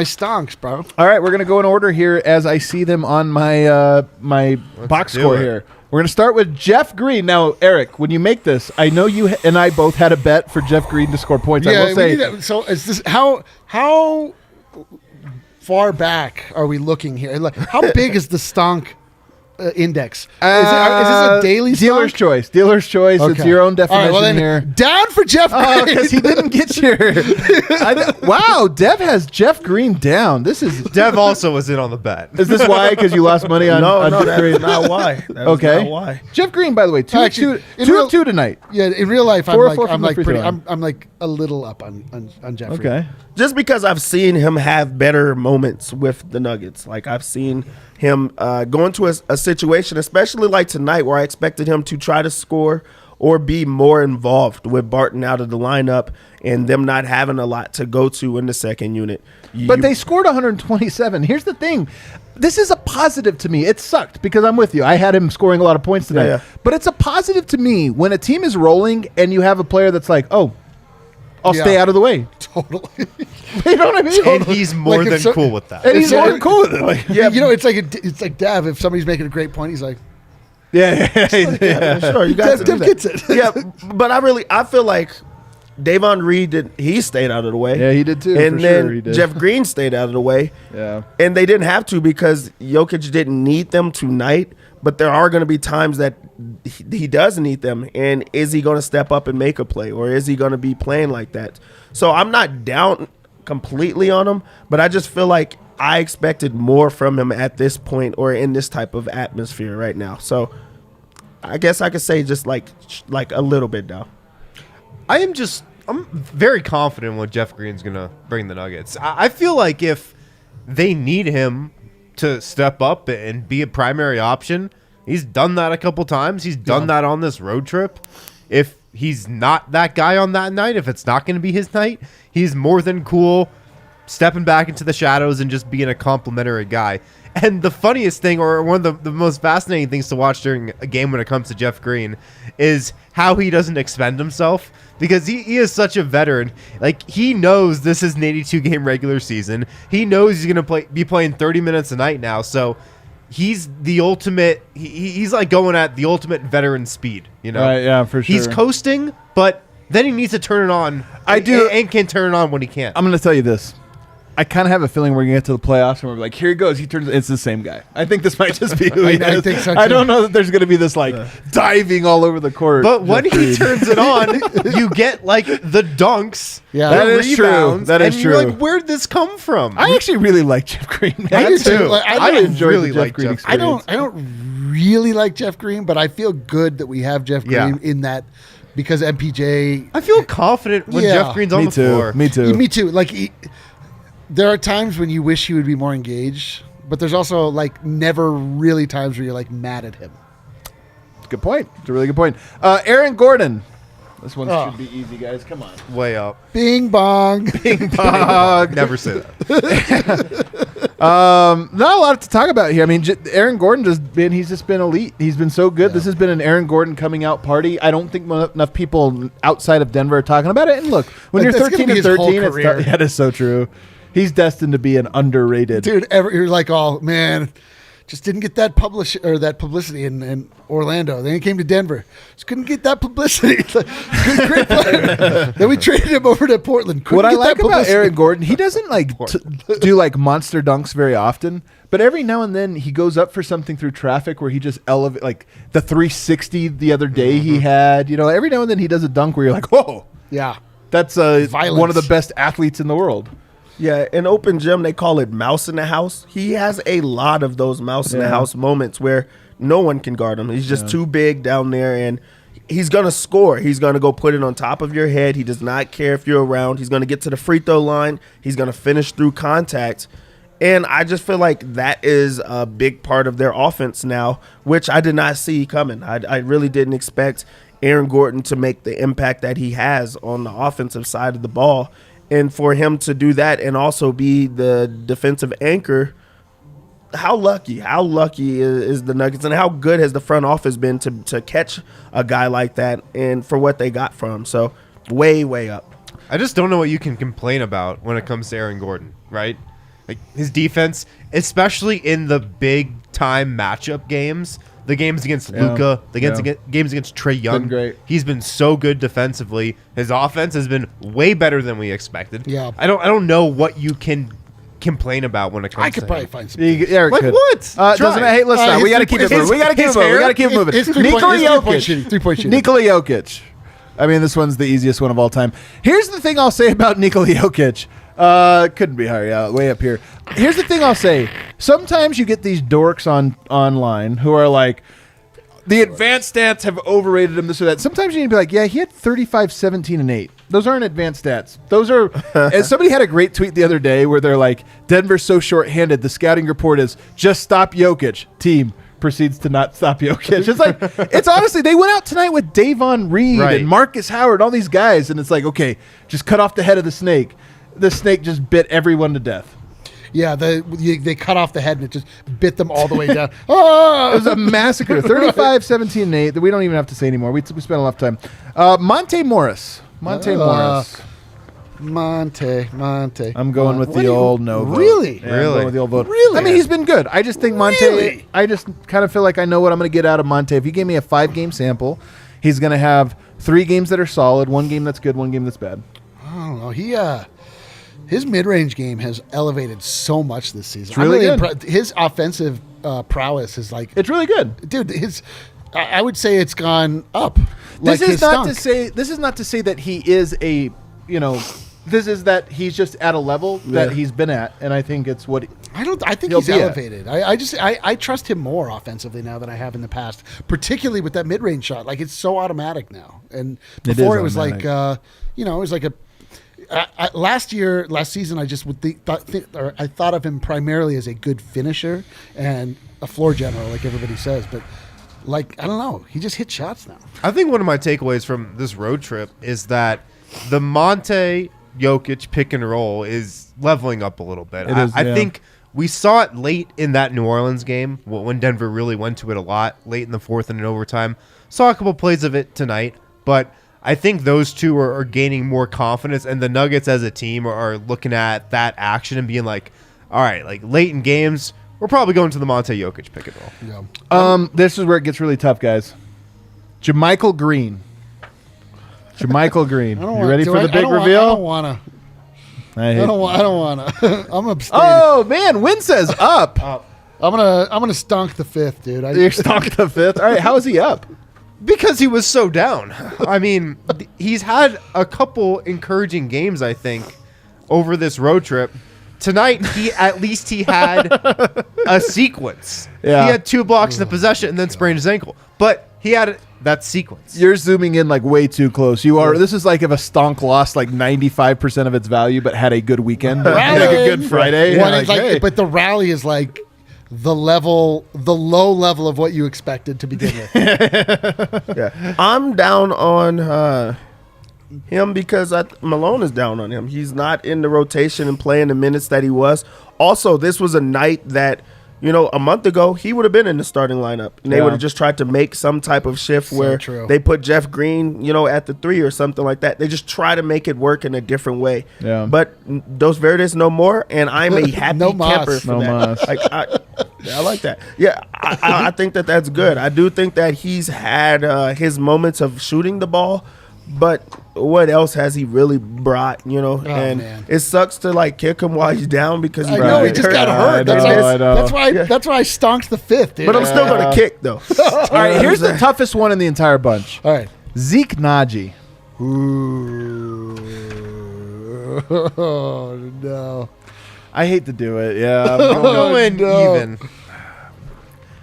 stonks, bro. All right, we're going to go in order here as I see them on my my box do score it. here. We're going to start with Jeff Green. Now, Eric, when you make this, I know you and I both had a bet for Jeff Green to score points. I will say, so is this how far back are we looking here? Like, how big is the stonk index? Is this a daily dealer's stonk? choice? Dealer's choice. It's Okay. your own All definition right, well then, here. down for Jeff Green. Because he didn't get your. Wow, Dev has Jeff Green down. This is. Dev also was in on the bet. Is this why? Because you lost money on No, Jeff that's Green? not why. That's Okay. not why. Jeff Green, by the way, two Actually, in of real- two tonight. Yeah, in real life, Four or four from the free throw line. I'm like a little up on Jeffrey. Okay. Just because I've seen him have better moments with the Nuggets. Like, I've seen him go into a situation, especially like tonight, where I expected him to try to score or be more involved with Barton out of the lineup and them not having a lot to go to in the second unit. But they scored 127. Here's the thing. this is a positive to me. It sucked because I'm with you. I had him scoring a lot of points tonight. Yeah. But it's a positive to me when a team is rolling and you have a player that's like, oh, I'll stay out of the way. Totally. You know what I mean? And he's more Like, if than cool with that. And he's more than cool with it. Like, Yeah, you know, it's like Dav. If somebody's making a great point, he's like, yeah. Sure, you guys Dev gets it. Yeah, but I feel like Davon Reed he stayed out of the way. Yeah, he did too. And for then sure he did. Jeff Green stayed out of the way. Yeah. And they didn't have to because Jokic didn't need them tonight. But there are going to be times that he does need them. And is he going to step up and make a play? Or is he going to be playing like that? So I'm not down completely on him. But I just feel like I expected more from him at this point or in this type of atmosphere right now. So I guess I could say just like a little bit down. I'm very confident what Jeff Green's going to bring the Nuggets. I feel like if they need him to step up and be a primary option, he's done that a couple times. He's done that on this road trip. If he's not that guy on that night, if it's not going to be his night, he's more than cool stepping back into the shadows and just being a complimentary guy. And the funniest thing, or one of the most fascinating things to watch during a game when it comes to Jeff Green, is how he doesn't expend himself, because he is such a veteran. Like, he knows this is an 82-game regular season. He knows he's going to be playing 30 minutes a night now, so he's the ultimate. He's like going at the ultimate veteran speed, you know? Right, yeah, for sure. He's coasting, but then he needs to turn it on. I do. And can turn it on when he can. I'm going to tell you this. I kind of have a feeling we're going to get to the playoffs and we're like, here he goes. It's the same guy. I think this might just be who he is. I think so, too. I don't know that there's going to be this like diving all over the court. But when he turns it on, you get like the dunks. Yeah. That the is true. rebounds, That is and you're true. like, where'd this come from? I actually really like Jeff Green. Man. I do too. too. Like, I really enjoyed really the Jeff like Green Jeff. experience. I don't really like Jeff Green, but I feel good that we have Jeff Green in that because MPJ. I feel confident when Yeah. Jeff Green's on Me the too. floor. Me too. Me too. Like there are times when you wish he would be more engaged, but there's also like never really times where you're like mad at him. Good point. It's a really good point. Aaron Gordon. This one should be easy, guys. Come on. Way up. Bing bong. Ping pong. Never say that. Not a lot to talk about here. I mean, Aaron Gordon he's just been elite. He's been so good. Yeah. This has been an Aaron Gordon coming out party. I don't think enough people outside of Denver are talking about it. And look, when you're 13 and 13, that is so true. He's destined to be an underrated dude. You're like, oh man, just didn't get that publicity in Orlando. Then he came to Denver, just couldn't get that publicity. Great player. Then we traded him over to Portland. What I like about Aaron Gordon, he doesn't like do like monster dunks very often, but every now and then he goes up for something through traffic where he just elevates, like the 360 the other day he had. You know, every now and then he does a dunk where you're like, whoa, yeah, that's one of the best athletes in the world. Yeah, in open gym, they call it mouse in the house. He has a lot of those mouse in the house moments where no one can guard him. He's just too big down there, and he's going to score. He's going to go put it on top of your head. He does not care if you're around. He's going to get to the free throw line. He's going to finish through contact. And I just feel like that is a big part of their offense now, which I did not see coming. I really didn't expect Aaron Gordon to make the impact that he has on the offensive side of the ball. And for him to do that and also be the defensive anchor, how lucky is the Nuggets, and how good has the front office been to catch a guy like that and for what they got from him. So way up. I just don't know what you can complain about when it comes to Aaron Gordon, right? Like his defense, especially in the big time matchup games, the games against Luka, the games against Trae Young. Great. He's been so good defensively. His offense has been way better than we expected. Yeah. I don't know what you can complain about when it comes to I could probably find some. Eric like could. what? Doesn't it? Hey, listen, we got to keep it moving. We got to keep it moving. Nikola Jokic. 3-point shooting. Nikola Jokic. I mean, this one's the easiest one of all time. Here's the thing I'll say about Nikola Jokic. Couldn't be higher. Yeah, way up here. Here's the thing I'll say. Sometimes you get these dorks online who are like, the advanced stats have overrated him, this or that. Sometimes you need to be like, yeah, he had 35, 17, and 8. Those aren't advanced stats. Those are. And somebody had a great tweet the other day where they're like, Denver's so short-handed. The scouting report is just stop Jokic. Team proceeds to not stop Jokic. It's like, it's honestly, they went out tonight with Davon Reed and Markus Howard, all these guys, and it's like, okay, just cut off the head of the snake. The snake just bit everyone to death. Yeah, they cut off the head and it just bit them all the way down. Oh! It was a massacre. 35, 17, and 8. That we don't even have to say anymore. We spent a lot of time. Monte Morris. Monte. I'm going with the old no vote. Really? Yeah, I'm going with the old vote. Really? I mean, he's been good. I just think Monte. Really? I just kind of feel like I know what I'm going to get out of Monte. If you gave me a 5-game sample, he's going to have 3 games that are solid, 1 game that's good, 1 game that's bad. I don't know. His mid-range game has elevated so much this season. It's really good. His offensive prowess is like, It's really good. dude. I would say it's gone up. This like is his not stunk. to say. This is not to say that he is a. This is that he's just at a level that he's been at, and I think it's what. I think he'll he's be at. elevated. I trust him more offensively now than I have in the past, particularly with that mid-range shot. Like, it's so automatic now. And before it was like, it was like a. Last season, I just I thought of him primarily as a good finisher and a floor general, like everybody says. But like, I don't know, he just hits shots now. I think one of my takeaways from this road trip is that the Monte Jokic pick and roll is leveling up a little bit. I think we saw it late in that New Orleans game when Denver really went to it a lot, late in the fourth and in overtime. Saw a couple plays of it tonight, but I think those two are gaining more confidence, and the Nuggets as a team are looking at that action and being like, all right, like late in games, we're probably going to the Monte Jokic pick and roll. Yeah. This is where it gets really tough, guys. JaMychal Green. JaMychal Green. You ready for the big reveal? I don't want to. I don't want to. I'm abstaining. Oh man, Win says up. I'm gonna stunk the fifth, dude. You're stunk the fifth. All right, how is he up? Because he was so down. I mean, he's had a couple encouraging games, I think, over this road trip. Tonight, he had a sequence. Yeah. He had 2 blocks in the possession and then sprained his ankle. But he had that sequence. You're zooming in like way too close. You are. This is like if a stonk lost like 95% of its value, but had a good weekend, like a good Friday. Well, Like, it's like, hey. but the rally is like the low level of what you expected to begin with. Yeah, I'm down on him because Malone is down on him. He's not in the rotation and playing the minutes that he was. Also, this was a night that, a month ago, he would have been in the starting lineup. And they would have just tried to make some type of shift where they put Jeff Green, at the 3 or something like that. They just try to make it work in a different way. Yeah. But Dos Verdes no more, and I'm a happy camper for that. I like that. Yeah, I think that's good. I do think that he's had his moments of shooting the ball, but what else has he really brought, and man. it sucks to kick him while he's down because I know he just got hurt. I know. That's why I stonked the fifth, dude. But I'm still going to kick, though. All right, here's the toughest one in the entire bunch. All right. Zeke Naji. Ooh. Oh, no. I hate to do it. Yeah. I'm I'm going- going even.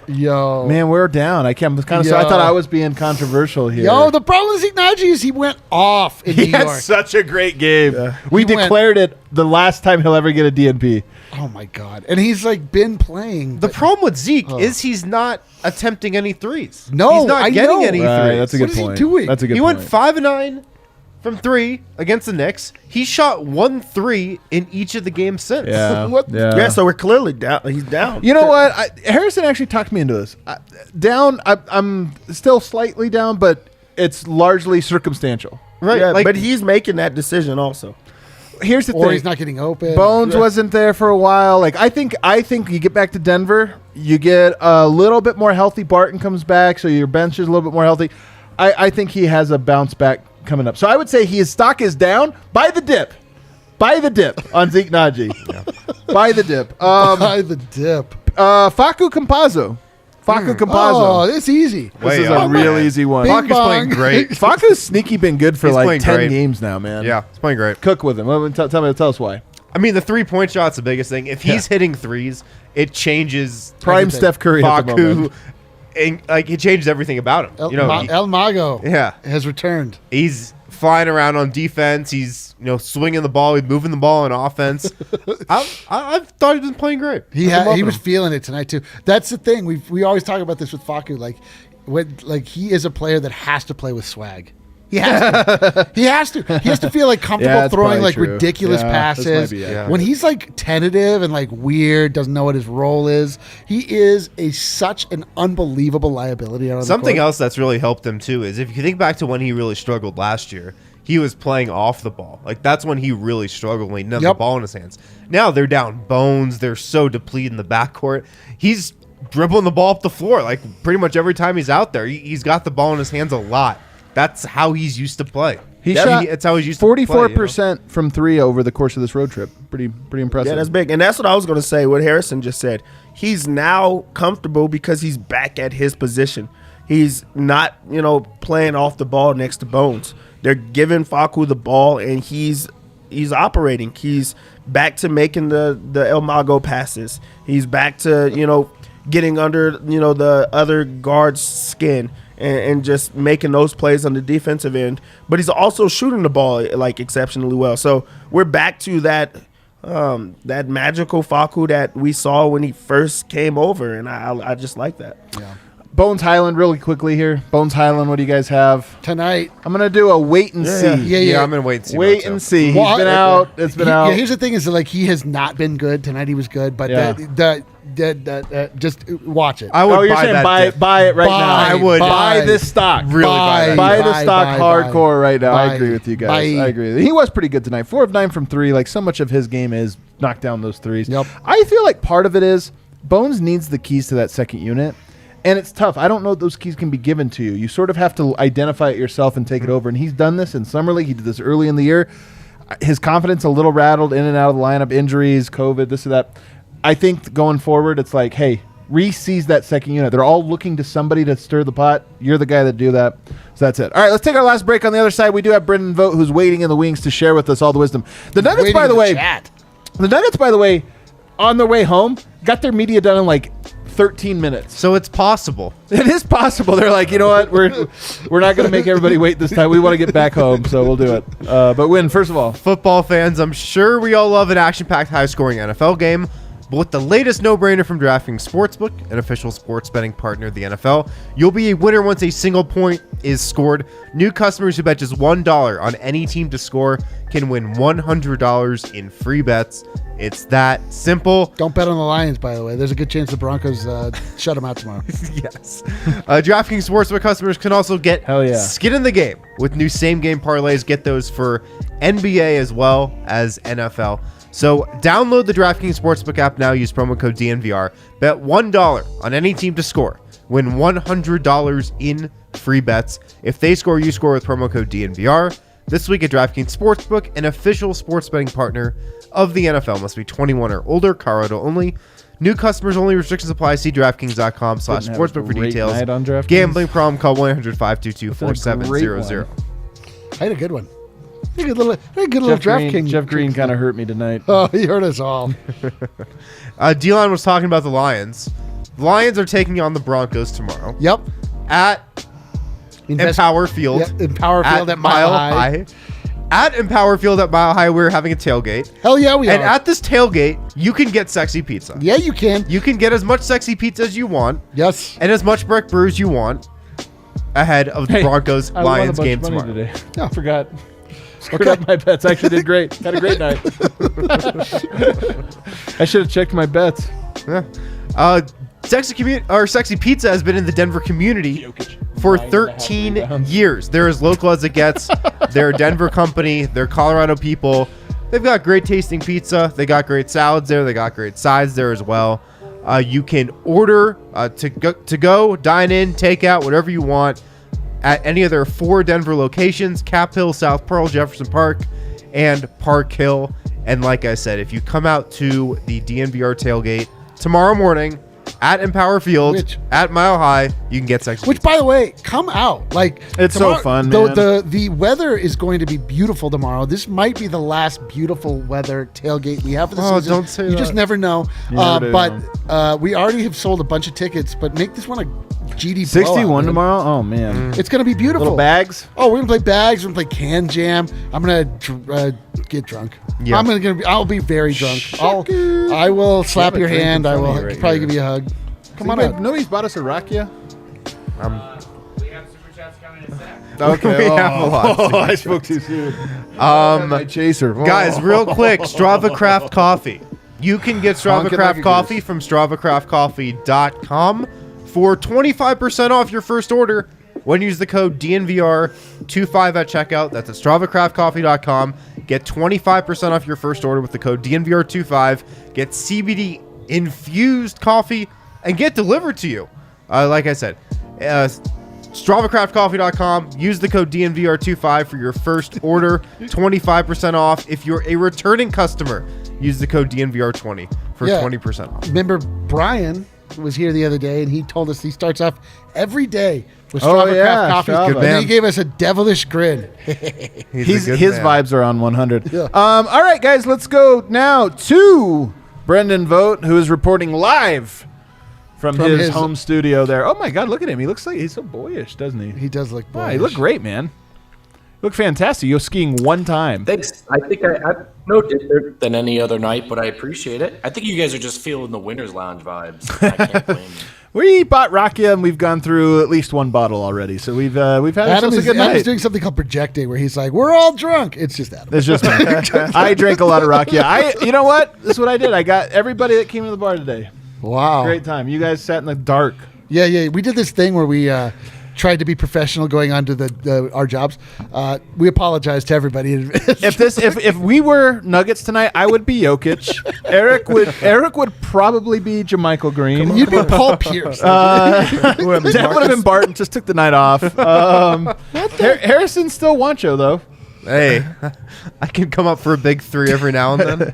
Yo. Man, we're down. I thought I was being controversial here. Yo, the problem with Ignaji is he went off in New he had York. such a great game. Yeah. We He went- declared it the last time he'll ever get a DNP. Oh, my God. And he's, been playing. The but- problem with Zeke is he's not attempting any threes. No, he's not I getting know. any Right, threes. that's a What good is he point. doing? That's a good He point. went 5 of 9 from 3 against the Knicks. He shot 1 3 in each of the games since. Yeah. What? Yeah, so we're clearly down. He's down. You know what? Harrison actually talked me into this. I'm still slightly down, but it's largely circumstantial. Right. Yeah, like, but he's making that decision also. Here's the Or thing. he's not getting open. Bones wasn't there for a while. I think you get back to Denver, you get a little bit more healthy. Barton comes back, so your bench is a little bit more healthy. I think he has a bounce back coming up. So I would say his stock is down by the dip. By the dip on Zeke Naji. By the dip. By the dip. Facu Campazzo. Oh, Campazzo. it's easy. This is Way a up, real man. easy one. Bing Facu's bong. playing great. Facu's sneaky been good for He's like playing 10 great. games now, man. Yeah, he's playing great. Cook with him. Tell us why. I mean, the 3-point shot's the biggest thing. If he's hitting threes, it changes Prime Everything. Steph Curry at the moment. Facu, and it changes everything about him. El Mago has returned. He's flying around on defense. He's swinging the ball. He's moving the ball on offense. I've thought he's been playing great. He was feeling it tonight too. That's the thing. We always talk about this with Facu. He is a player that has to play with swag. He has to. He has to. He has to feel like comfortable Yeah, that's throwing probably like true. ridiculous Yeah, this might passes. be it. Yeah. When he's like tentative and like weird, doesn't know what his role is, he is such an unbelievable liability. On Something the court. else that's really helped him too is if you think back to when he really struggled last year, he was playing off the ball. Like that's when he really struggled when he didn't have the Yep. ball in his hands. Now they're down bones. They're so depleted in the backcourt. He's dribbling the ball up the floor like pretty much every time he's out there. He's got the ball in his hands a lot. That's how he's used to play. He Yeah, shot it's how he's used to play. 44% from 3 over the course of this road trip. Pretty impressive. Yeah, that's big. And that's what I was going to say, what Harrison just said. He's now comfortable because he's back at his position. He's not, playing off the ball next to Bones. They're giving Facu the ball, and he's operating. He's back to making the El Mago passes. He's back to, getting under, the other guard's skin and just making those plays on the defensive end. But he's also shooting the ball, like, exceptionally well. So we're back to that magical Facu that we saw when he first came over, and I just like that. Yeah. Bones Highland, really quickly here. Bones Highland, what do you guys have? Tonight. I'm going to do a wait and see. Yeah. I'm gonna wait and see. Wait and see. He's Well, been out. It's been out. Yeah, here's the thing: is that, like, he has not been good tonight. He was good, but Yeah. just watch it. I would you're buy saying that. buy it right Buy, now. I would buy this stock. Really buy that. Buy the stock hardcore right now. I Buy. agree with you guys. Buy. I agree. He was pretty good tonight. 4 of 9 from 3. Like, so much of his game is knock down those threes. Yep. I feel like part of it is Bones needs the keys to that second unit. And it's tough. I don't know if those keys can be given to you. You sort of have to identify it yourself and take it over. And he's done this in Summer League. He did this early in the year. His confidence a little rattled in and out of the lineup, injuries, COVID, this or that. I think going forward, it's like, hey, Reese sees that second unit. They're all looking to somebody to stir the pot. You're the guy that do that. So that's it. All right, let's take our last break. On the other side, we do have Brendan Vogt, who's waiting in the wings to share with us all the wisdom. The Nuggets, by the way, on their way home, got their media done in like 13 minutes. So it's possible. It is possible. They're like, you know what? We're not going to make everybody wait this time. We want to get back home, so we'll do it. But Win, first of all, Football fans, I'm sure we all love an action-packed, high-scoring NFL game. But with the latest no-brainer from DraftKings Sportsbook, an official sports betting partner of the NFL, you'll be a winner once a single point is scored. New customers who bet just $1 on any team to score can win $100 in free bets. It's that simple. Don't bet on the Lions, by the way. There's a good chance the Broncos shut them out tomorrow. Yes. DraftKings Sportsbook customers can also get Hell yeah. skin in the game with new same-game parlays. Get those for NBA as well as NFL. So download the DraftKings Sportsbook app now. Use promo code DNVR. Bet $1 on any team to score. Win $100 in free bets. If they score, you score with promo code DNVR. This week at DraftKings Sportsbook, an official sports betting partner of the NFL. Must be 21 or older. Colorado only. New customers only. Restrictions apply. See DraftKings.com/sportsbook for Great details. night on DraftKings. Gambling problem? Call 1-800-522-4700. I had a good one. I had a good little DraftKings. Jeff Green kind of hurt me tonight. Oh, he hurt us all. Delon was talking about the Lions. The Lions are taking on the Broncos tomorrow Yep. at Empower Field. Yep, Empower Field at Mile High. At Empower Field at Mile High, we're having a tailgate. Hell yeah, we And are. at this tailgate, you can get sexy pizza. Yeah, you can. You can get as much sexy pizza as you want Yes. and as much brick brew as you want ahead of the Broncos I won a Lions bunch game of money tomorrow. Today. Yeah. I forgot. Screwed up my bets. Actually did great. Had a great night. I should have checked my bets. Yeah. Sexy Pizza has been in the Denver community for 13 years. They're as local as it gets. They're a Denver company. They're Colorado people. They've got great tasting pizza. They got great salads there. They got great sides there as well. You can order to go, dine in, take out, whatever you want at any of their 4 Denver locations: Cap Hill, South Pearl, Jefferson Park, and Park Hill. And like I said, if you come out to the DNVR tailgate tomorrow morning at Empower Field, at Mile High, you can get sexy Which, pizza. by the way, come out. Like, It's so fun, man. The weather is going to be beautiful tomorrow. This might be the last beautiful weather tailgate we have for the season. Don't say You that. just never know. never do, But we already have sold a bunch of tickets. But make this one a GD 61 blowout, man. tomorrow? Oh, man. It's going to be beautiful. Little bags? Oh, we're gonna play bags. We're gonna play can jam. I'm gonna get drunk. Yeah. I'll be very drunk. I will slap a your drink in hand. I front of will you right probably here. give you a hug. Come on out. Nobody's bought us a rakia? We have Superchats coming in a sec. Okay. We have velocity I matrix. spoke too soon. My chaser. Guys, real quick, Strava Craft Coffee. You can get Strava Honking Craft like a Coffee goose. from StravaCraftCoffee.com for 25% off your first order when you use the code DNVR25 at checkout. That's at StravaCraftCoffee.com. Get 25% off your first order with the code DNVR25. Get CBD infused coffee and get delivered to you. Like I said, StravaCraftCoffee.com. Use the code DNVR25 for your first order. 25% off. If you're a returning customer, use the code DNVR20 for 20% off. Remember Brian was here the other day, and he told us he starts off every day with Strava Craft Coffee. Strava. And Good then man. he gave us a devilish grin. He's a good His man. vibes are on 100. Yeah. All right, guys, let's go now to Brendan Vogt, who is reporting live from his home studio there. Oh my God, look at him! He looks like he's so boyish, doesn't he? He does look Wow, boyish. you look great, man. You look fantastic. You go skiing one time. Thanks. I think I'm no different than any other night, but I appreciate it. I think you guys are just feeling the Winter's Lounge vibes. I can't blame you. We bought Rakia, and we've gone through at least one bottle already, so we've had ourselves a good Adam's night. doing something called projecting, where he's like, "We're all drunk." It's just Adam. It's just me. I drank a lot of Rakia. You know what? This is what I did. I got everybody that came to the bar today. Wow. Great time. You guys sat in the dark. Yeah. We did this thing where we tried to be professional going on to our jobs. We apologize to everybody. If we were Nuggets tonight, I would be Jokic. Eric would probably be JaMychal Green. You'd be Paul Pierce. That would have been Barton. Just took the night off. Harrison's still Wancho though. Hey, I can come up for a big three every now and then.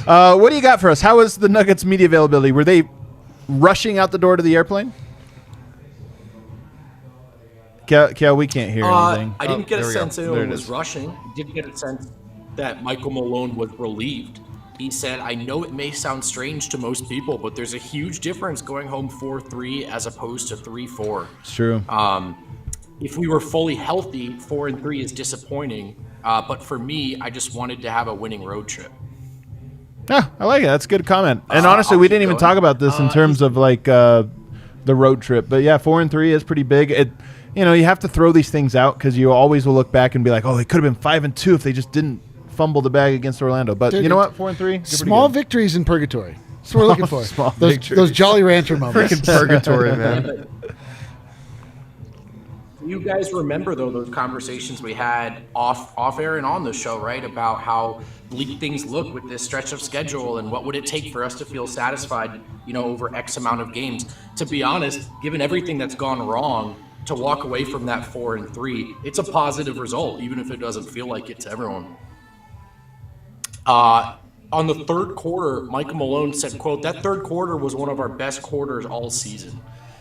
What do you got for us? How was the Nuggets media availability? Were they rushing out the door to the airplane? Kel, we can't hear anything. I didn't get a there we go. sense There anyone it was is. rushing. I did get a sense that Michael Malone was relieved. He said, I know it may sound strange to most people, but there's a huge difference going home 4-3 as opposed to 3-4. It's true. If we were fully healthy, 4-3 is disappointing. But for me, I just wanted to have a winning road trip. Yeah, I like it. That's a good comment. And honestly, I'll we keep didn't even going. talk about this in terms of like the road trip. But yeah, 4-3 is pretty big. You have to throw these things out because you always will look back and be like, oh, they could have been 5-2 if they just didn't fumble the bag against Orlando. But Dude, you know what? 4-3. Small victories in purgatory. That's what we're looking for. Small those victories. Jolly Rancher moments. Freaking purgatory, man. You guys remember, though, those conversations we had off air and on the show, right? About how bleak things look with this stretch of schedule and what would it take for us to feel satisfied, over X amount of games. To be honest, given everything that's gone wrong, to walk away from that 4-3, it's a positive result, even if it doesn't feel like it to everyone. On the third quarter, Michael Malone said, quote, that third quarter was one of our best quarters all season.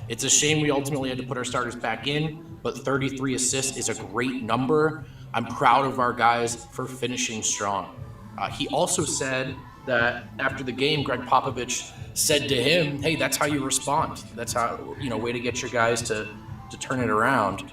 It's a shame we ultimately had to put our starters back in, but 33 assists is a great number. I'm proud of our guys for finishing strong. He also said that after the game, Greg Popovich said to him, hey, that's how you respond. That's how, way to get your guys to turn it around.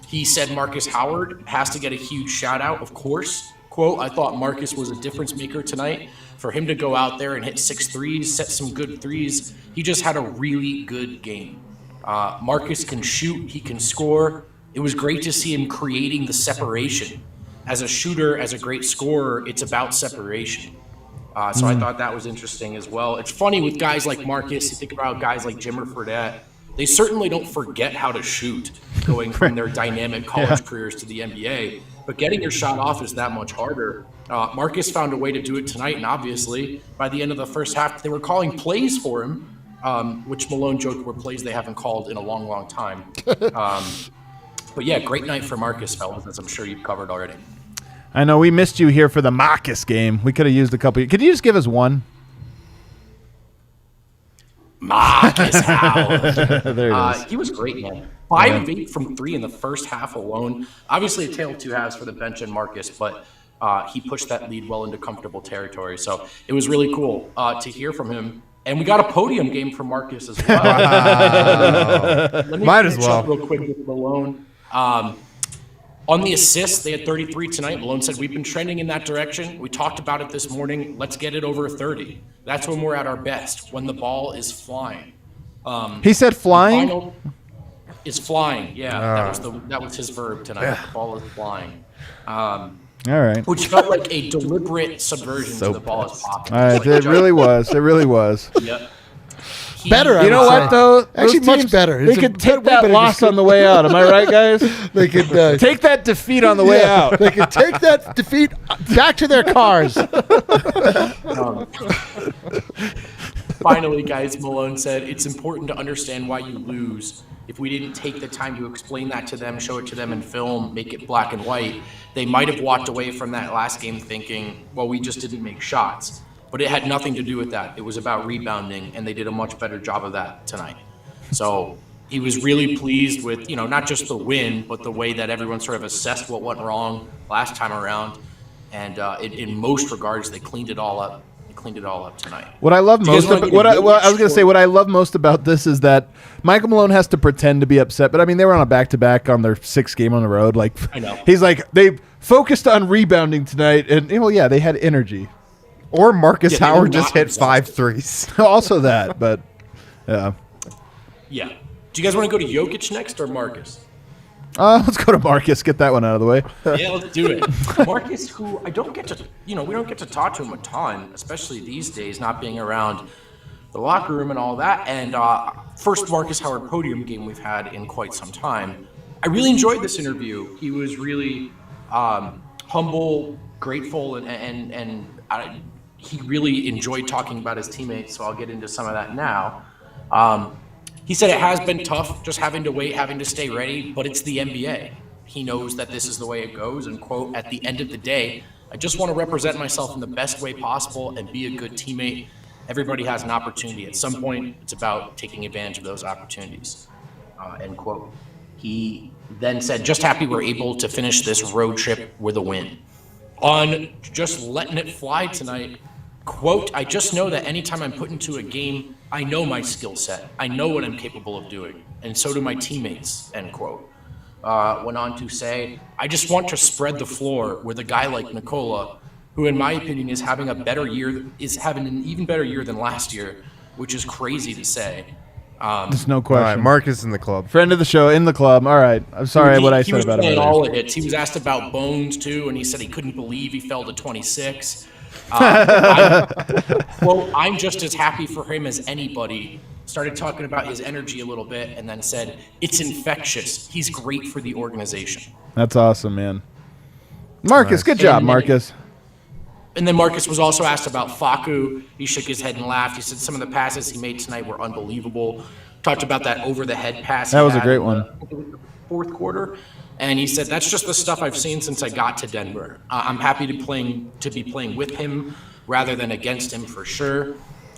He said Markus Howard has to get a huge shout out, of course. Quote, I thought Markus was a difference maker tonight. For him to go out there and hit 6 threes, set some good threes, he just had a really good game. Markus can shoot, he can score. It was great to see him creating the separation. As a shooter, as a great scorer, it's about separation. So I thought that was interesting as well. It's funny with guys like Markus, you think about guys like Jimmer Fredette, they certainly don't forget how to shoot going from their dynamic college careers to the NBA. But getting your shot off is that much harder. Markus found a way to do it tonight, and obviously, by the end of the first half, they were calling plays for him, which Malone joked were plays they haven't called in a long, long time. But yeah, great night for Markus, fellas, as I'm sure you've covered already. I know we missed you here for the Marcus game. We could have used a couple. Could you just give us one? Markus Howard. There it is. He was great, man. 5 of 8 from 3 in the first half alone. Obviously, a tale of two halves for the bench and Markus, but he pushed that lead well into comfortable territory. So it was really cool to hear from him. And we got a podium game from Markus as well. Let me Might as finish well. up real quick with Malone. On the assists, they had 33 tonight. Malone said, we've been trending in that direction. We talked about it this morning. Let's get it over 30. That's when we're at our best, when the ball is flying. He said flying. Is flying. Yeah, that was his verb tonight. The ball is flying. All right. Which felt like a deliberate subversion to the ball is popping. All right. It really was. It really was. Yep. Better. You know what, though? Actually, Those much teams, better. They It's could a take way that better loss on the way out. Am I right, guys? They could Take that defeat on the way out. They could take that defeat back to their cars. Finally, guys, Malone said, it's important to understand why you lose. If we didn't take the time to explain that to them, show it to them in film, make it black and white, they might have walked away from that last game thinking, well, we just didn't make shots. But it had nothing to do with that. It was about rebounding, and they did a much better job of that tonight. So he was really pleased with, not just the win, but the way that everyone sort of assessed what went wrong last time around. And in most regards, they cleaned it all up. Cleaned it all up tonight. What I love most what I love most about this is that Michael Malone has to pretend to be upset, but I mean they were on a back-to-back on their 6th game on the road. Like I know. He's like they focused on rebounding tonight, and yeah, they had energy. Or Markus they were Howard just not hit 5 threes. Also that, but yeah. Yeah. Do you guys want to go to Jokic next or Marcus? Let's go to Marcus. Get that one out of the way. Yeah, let's do it. Marcus, who I don't get to, we don't get to talk to him a ton, especially these days, not being around the locker room and all that. And first Markus Howard podium game we've had in quite some time. I really enjoyed this interview. He was really humble, grateful, and he really enjoyed talking about his teammates. So I'll get into some of that now. He said it has been tough, just having to wait, having to stay ready, but it's the NBA. He knows that this is the way it goes, and quote, at the end of the day, I just want to represent myself in the best way possible and be a good teammate. Everybody has an opportunity. At some point, it's about taking advantage of those opportunities, end quote. He then said, just happy we're able to finish this road trip with a win. On just letting it fly tonight, quote, I just know that anytime I'm put into a game, I know my skill set. I know what I'm capable of doing. And so do my teammates, end quote. Went on to say, I just want to spread the floor with a guy like Nikola, who in my opinion is having an even better year than last year, which is crazy to say. There's no All question. right, Marcus in the club. Friend of the show, in the club. All right. I'm sorry what I said about him. He was playing all the hits. He was asked about Bones, too, and he said he couldn't believe he fell to 26. I'm just as happy for him as anybody. Started talking about his energy a little bit and then said, it's infectious. He's great for the organization. That's awesome, man. Marcus, good job, Marcus. And then Marcus was also asked about Facu. He shook his head and laughed. He said some of the passes he made tonight were unbelievable. Talked about that over-the-head pass. That was a great one. Fourth quarter. And he said, that's just the stuff I've seen since I got to Denver. I'm happy to be playing with him rather than against him for sure.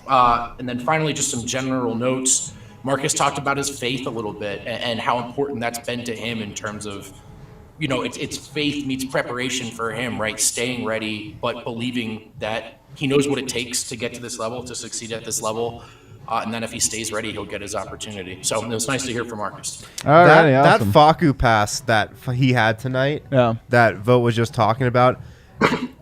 And then finally, just some general notes. Marcus talked about his faith a little bit and how important that's been to him in terms of, it's faith meets preparation for him, right? Staying ready, but believing that he knows what it takes to get to this level, to succeed at this level. And then if he stays ready, he'll get his opportunity. So it was nice to hear from Marcus. All right, That awesome. Facu pass that he had tonight, that Vogt was just talking about,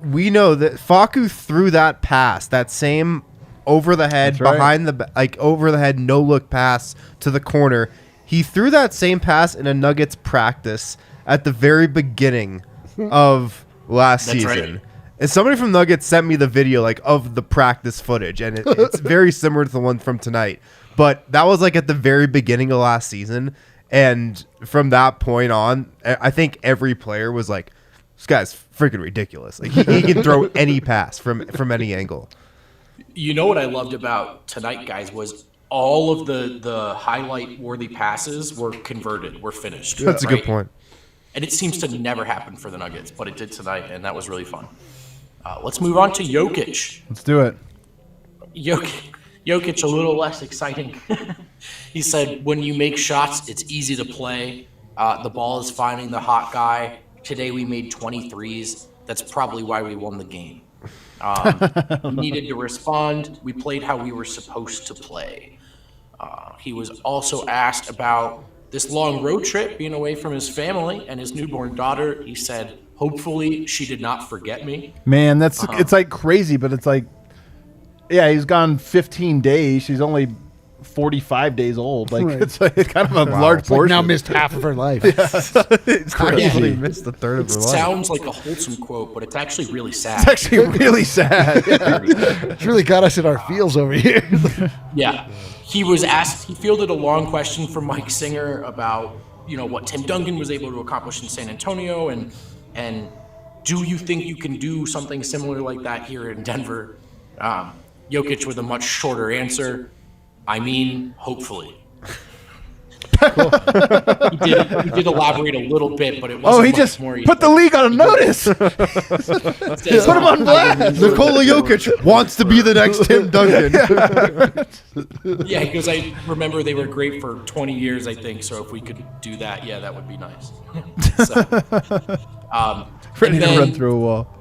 we know that Facu threw that pass, that same over the head, behind the over the head, no look pass to the corner. He threw that same pass in a Nuggets practice at the very beginning of last season. Right. And somebody from Nuggets sent me the video of the practice footage, and it's very similar to the one from tonight. But that was at the very beginning of last season, and from that point on, I think every player was like, "This guy's freaking ridiculous. He can throw any pass from any angle." You know what I loved about tonight, guys, was all of the highlight-worthy passes were converted, were finished. That's a good point. And it seems to never happen for the Nuggets, but it did tonight, and that was really fun. Let's move on to Jokic. Let's do it. Jokic, a little less exciting. He said, when you make shots, it's easy to play. The ball is finding the hot guy. Today we made 23s. That's probably why we won the game. We needed to respond. We played how we were supposed to play. He was also asked about this long road trip, being away from his family and his newborn daughter. He said, hopefully she did not forget me. Man, it's crazy, but it's yeah, he's gone 15 days. She's only 45 days old. Like Right. it's kind of a large It's like portion. now missed half of her life. It's crazy. crazy. Missed a third of It her life. sounds like a wholesome quote, but it's actually really sad. It's actually really sad. It's really got us in our feels over here. Yeah. He was asked, he fielded a long question from Mike Singer about, what Tim Duncan was able to accomplish in San Antonio, and do you think you can do something similar like that here in Denver? Jokic with a much shorter answer. I mean, hopefully. He did elaborate a little bit, but it wasn't He much just more. put the league on notice. Put him on blast. Nikola Jokic wants to be the next Tim Duncan. Yeah, because I remember they were great for 20 years, I think. So if we could do that, yeah, that would be nice. Ready and to then run through a wall.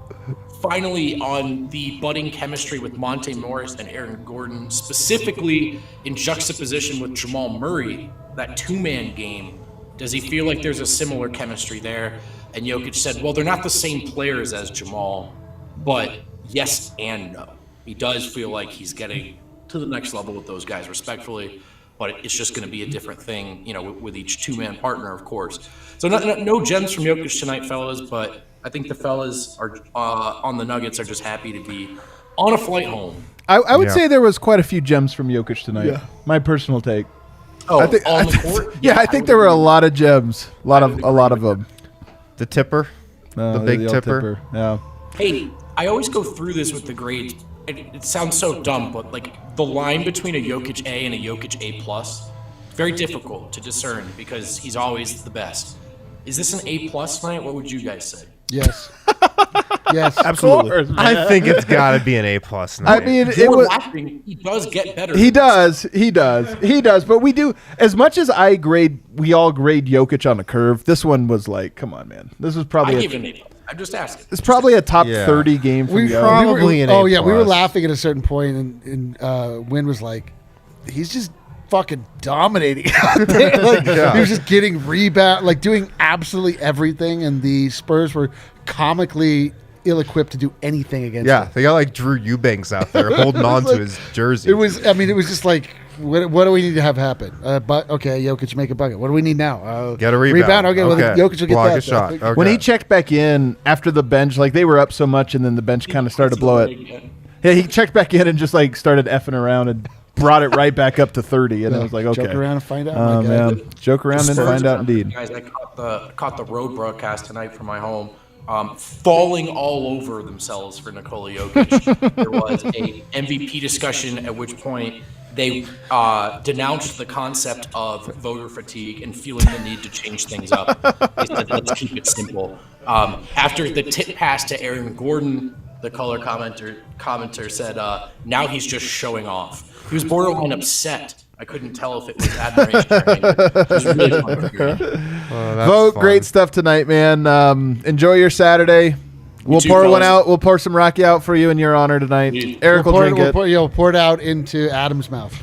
Finally, on the budding chemistry with Monte Morris and Aaron Gordon, specifically in juxtaposition with Jamal Murray, that two-man game, does he feel like there's a similar chemistry there? And Jokic said, well, they're not the same players as Jamal, but yes and no. He does feel like he's getting to the next level with those guys, respectfully, but it's just going to be a different thing, with each two-man partner, of course. So no gems from Jokic tonight, fellas, but I think the fellas are on the Nuggets are just happy to be on a flight home. I would say there was quite a few gems from Jokic tonight. Yeah. My personal take. Oh, I think, on the court? I think there were a lot of gems. A lot of them. The tipper. The big old tipper. Yeah. Hey, I always go through this with the grades. It sounds so dumb, but like the line between a Jokic A and a Jokic A+, very difficult to discern because he's always the best. Is this an A+ night? What would you guys say? Yes. Yes. Absolutely. I think it's got to be an A+. I mean, it You're was. laughing. He does get better. He does. But we do, as much as we all grade Jokic on a curve. This one was like, come on, man. This was I probably. give it an A+. I'm just asking. It's probably a top Yeah. 30 game from We Jokic. Probably an Oh A+. yeah, we were laughing at a certain point, and Wynn was like, "He's just fucking dominating out there." Like, he was just getting rebound, like doing absolutely everything, and the Spurs were comically ill-equipped to do anything against Yeah, him. they got like Drew Eubanks out there holding on to his jersey. It was just like, what do we need to have happen? But okay, Jokic make a bucket. What do we need now? Get a rebound. Okay, well, Jokic will get Block that. a shot. Okay. When he checked back in after the bench, like they were up so much, and then the bench kind of started to blow it. Yeah, he checked back in and just like started effing around and brought it right back up to 30, and I was like, okay, Joke around and find out. Oh my guy. man, joke around and find out indeed. Guys, I caught the road broadcast tonight from my home, falling all over themselves for Nikola Jokic. There was a MVP discussion at which point they denounced the concept of voter fatigue and feeling the need to change things up. They said, let's keep it simple. After the tip pass to Aaron Gordon, the color commenter said, now he's just showing off. He was borderline upset. I couldn't tell if it was admiration or anger. It was really fun to hear. Vote, great stuff tonight, man. Enjoy your Saturday. We'll too, pour one fellas. out. We'll pour some Rocky out for you in your honor tonight. Dude. Eric will drink it. We'll pour it out into Adam's mouth.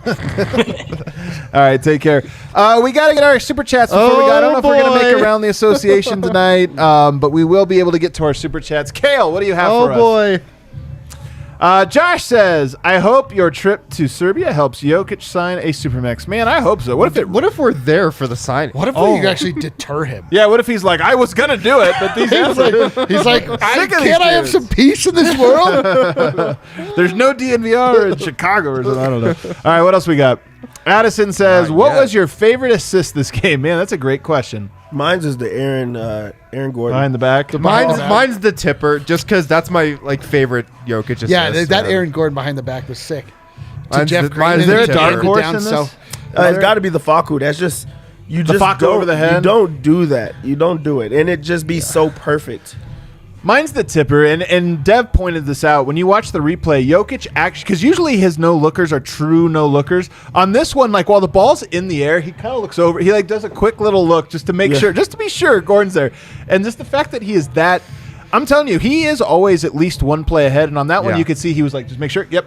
All right, take care. We got to get our super chats before we go. I don't know if we're going to make around the association tonight, but we will be able to get to our super chats. Kale, what do you have for us? boy. Josh says, I hope your trip to Serbia helps Jokic sign a Supermax. Man, I hope so. What if we're there for the signing? What if we actually deter him? Yeah, what if he's like, I was going to do it, but these He's like, Sick of these can't I have dudes." some peace in this world? There's no DNVR in Chicago or something. I don't know. All right, what else we got? Addison says, Not what yet. was your favorite assist this game? Man, that's a great question. Mine's is the Aaron Gordon. Behind the back. Mine's the tipper, just because that's my favorite Jokic assist. Yeah, that Aaron Gordon behind the back was sick. To Mine's Jeff the- mine's Green, the and tipper. dark handed horse down in this? so- It's got to be the Faku. That's just you just Faku don't, over the head? You don't do that. You don't do it, and it just be so perfect. Mine's the tipper, and Dev pointed this out. When you watch the replay, Jokic actually, because usually his no-lookers are true no-lookers. On this one, like while the ball's in the air, he kind of looks over. He like does a quick little look just to make sure, just to be sure Gordon's there. And just the fact that he is that, I'm telling you, he is always at least one play ahead. And on that one, Yeah. you could see he was like, just make sure. Yep.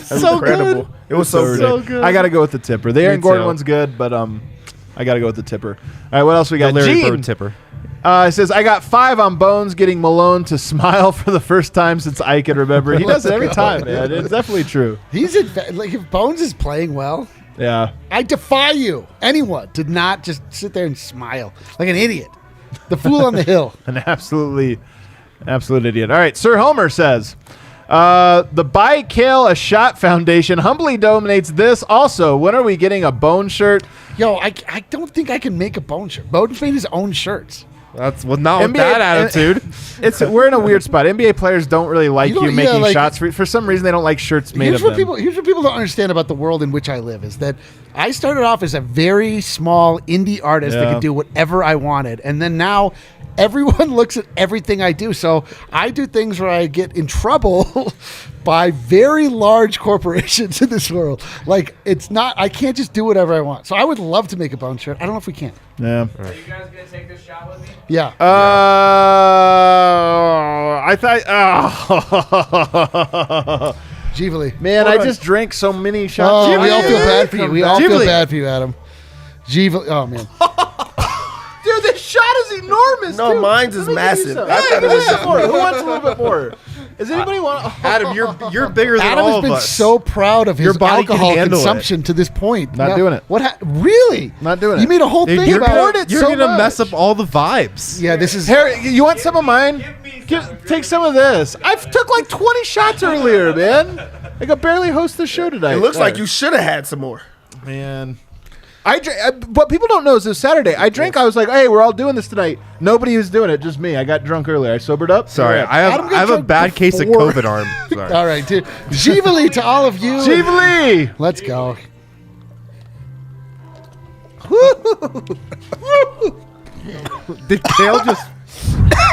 So incredible. It was so So good. I got to go with the tipper. The Aaron Me Gordon too. one's good, but I got to go with the tipper. All right, what else we got? Larry Gene. Bird tipper. It says, I got 5 on Bones getting Malone to smile for the first time since I can remember. He does it every time, man. It's definitely true. He's like, if Bones is playing well, Yeah. I defy you, anyone, to not just sit there and smile like an idiot. The fool on the hill. An absolute idiot. All right, Sir Homer says, the Buy Kale a Shot Foundation humbly donates this. Also, when are we getting a Bone shirt? Yo, I don't think I can make a Bone shirt. Bones made his own shirts. That's not with that attitude. We're in a weird spot. NBA players don't really like you making like, shots. For some reason, they don't like shirts made of them. Here's what people don't understand about the world in which I live is that I started off as a very small indie artist that could do whatever I wanted. And then now everyone looks at everything I do. So I do things where I get in trouble by very large corporations in this world. Like, I can't just do whatever I want. So I would love to make a Bone shirt. I don't know if we can. Yeah. Are you guys going to take this shot with me? Yeah. I thought. Jivali. Man, I just drank so many shots. Oh, we all feel bad for you. We all feel Jivali. bad for you, Adam. Jivali. Oh, man. Dude, this shot is enormous. No, dude. mine's is massive. Who wants a little bit more? Does anybody want? Adam, you're bigger than Adam all has of been us. so proud of his Your body can alcohol handle it. consumption to this point. Not doing it. Really? Not doing You it. made a whole Dude, thing you're about it. so gonna much. mess up all the vibes. Yeah, this is. Harry, you want some of mine? Take some of this. I took like 20 shots earlier, man. I could barely host the show tonight. It looks like you should have had some more. Man. What people don't know is this Saturday, I drank. I was like, hey, we're all doing this tonight. Nobody was doing it, just me. I got drunk earlier. I sobered up. Sorry, Yeah. I Adam got have a drunk bad case of before. COVID arm. Sorry. All right, dude. Jivali to all of you. Jivali! Let's go. Did Kale just?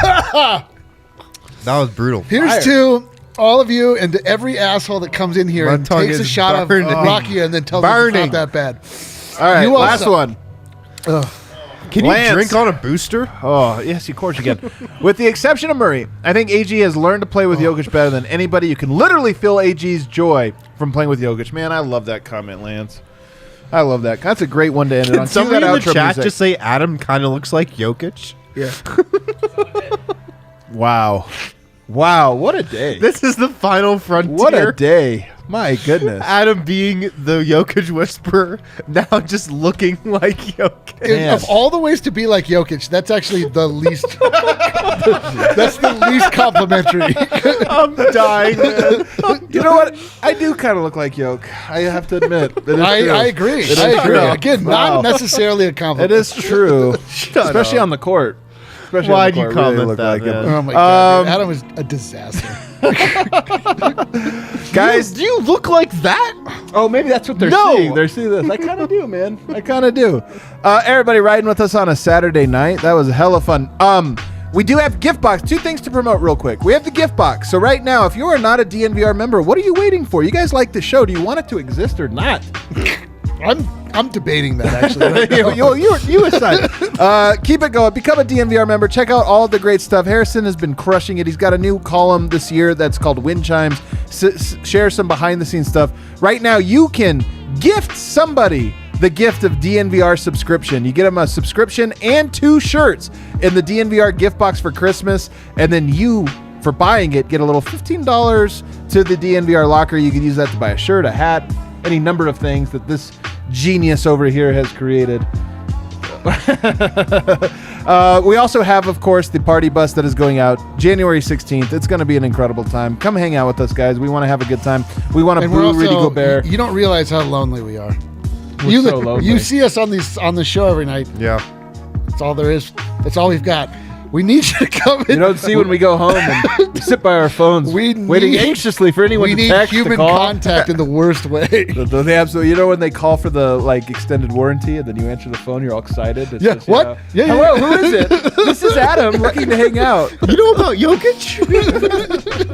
That was brutal. Here's to all of you and to every asshole that comes in here My and tongue takes a is shot of burning. Rocky and then tells us it's Burning. not that bad. All right, You last also- one. Can you Lance. drink on a booster? Oh, yes, of course you can. With the exception of Murray, I think AG has learned to play with Jokic better than anybody. You can literally feel AG's joy from playing with Jokic. Man, I love that comment, Lance. I love that. That's a great one to end it on. Did somebody Cue in that the outro chat music. just say Adam kind of looks like Jokic? Yeah. Wow. Wow, what a day. This is the final frontier. What a day. My goodness. Adam being the Jokic whisperer, now just looking like Jokic. Man. Of all the ways to be like Jokic, that's actually the least. That's the least complimentary. I'm dying, man. You know what? I do kind of look like Yoke. I have to admit. It is true. I agree. It is I agree. true. Again, Wow. not necessarily a compliment. It is true. Especially on the court. Especially Why'd on the you court. Really comment look that, like man? him. Oh my god, dude. Adam is a disaster. Guys, Do you look like that? oh, maybe that's what they're No. seeing. They're seeing this. I kind of do, man. I kind of do. Everybody riding with us on a Saturday night. That was hella fun. We do have gift box. 2 things to promote real quick. We have the gift box. So right now, if you are not a DNVR member, what are you waiting for? You guys like the show. Do you want it to exist or not? I'm debating that actually. Right now. you aside. Keep it going. Become a DNVR member. Check out all the great stuff. Harrison has been crushing it. He's got a new column this year that's called Wind Chimes. Share some behind the scenes stuff. Right now, you can gift somebody the gift of DNVR subscription. You get them a subscription and 2 shirts in the DNVR gift box for Christmas. And then you, for buying it, get a little $15 to the DNVR Locker. You can use that to buy a shirt, a hat, any number of things that this genius over here has created. We also have, of course, the party bus that is going out January 16th. It's going to be an incredible time. Come hang out with us, guys. We want to have a good time. We want to And we're boo Rudy also, Gobert. you don't realize how lonely we are. We're so lonely. You see us on the show every night. Yeah. That's all there is. That's all we've got. We need you to come in. You don't see when we go home and we sit by our phones waiting anxiously for anyone We to need text, to human call. contact in the worst way. They absolutely. You know when they call for the extended warranty and then you answer the phone, you're all excited. It's Yeah, just, what? You know, Yeah, hello, who is it? This is Adam looking to hang out. You know about Jokic?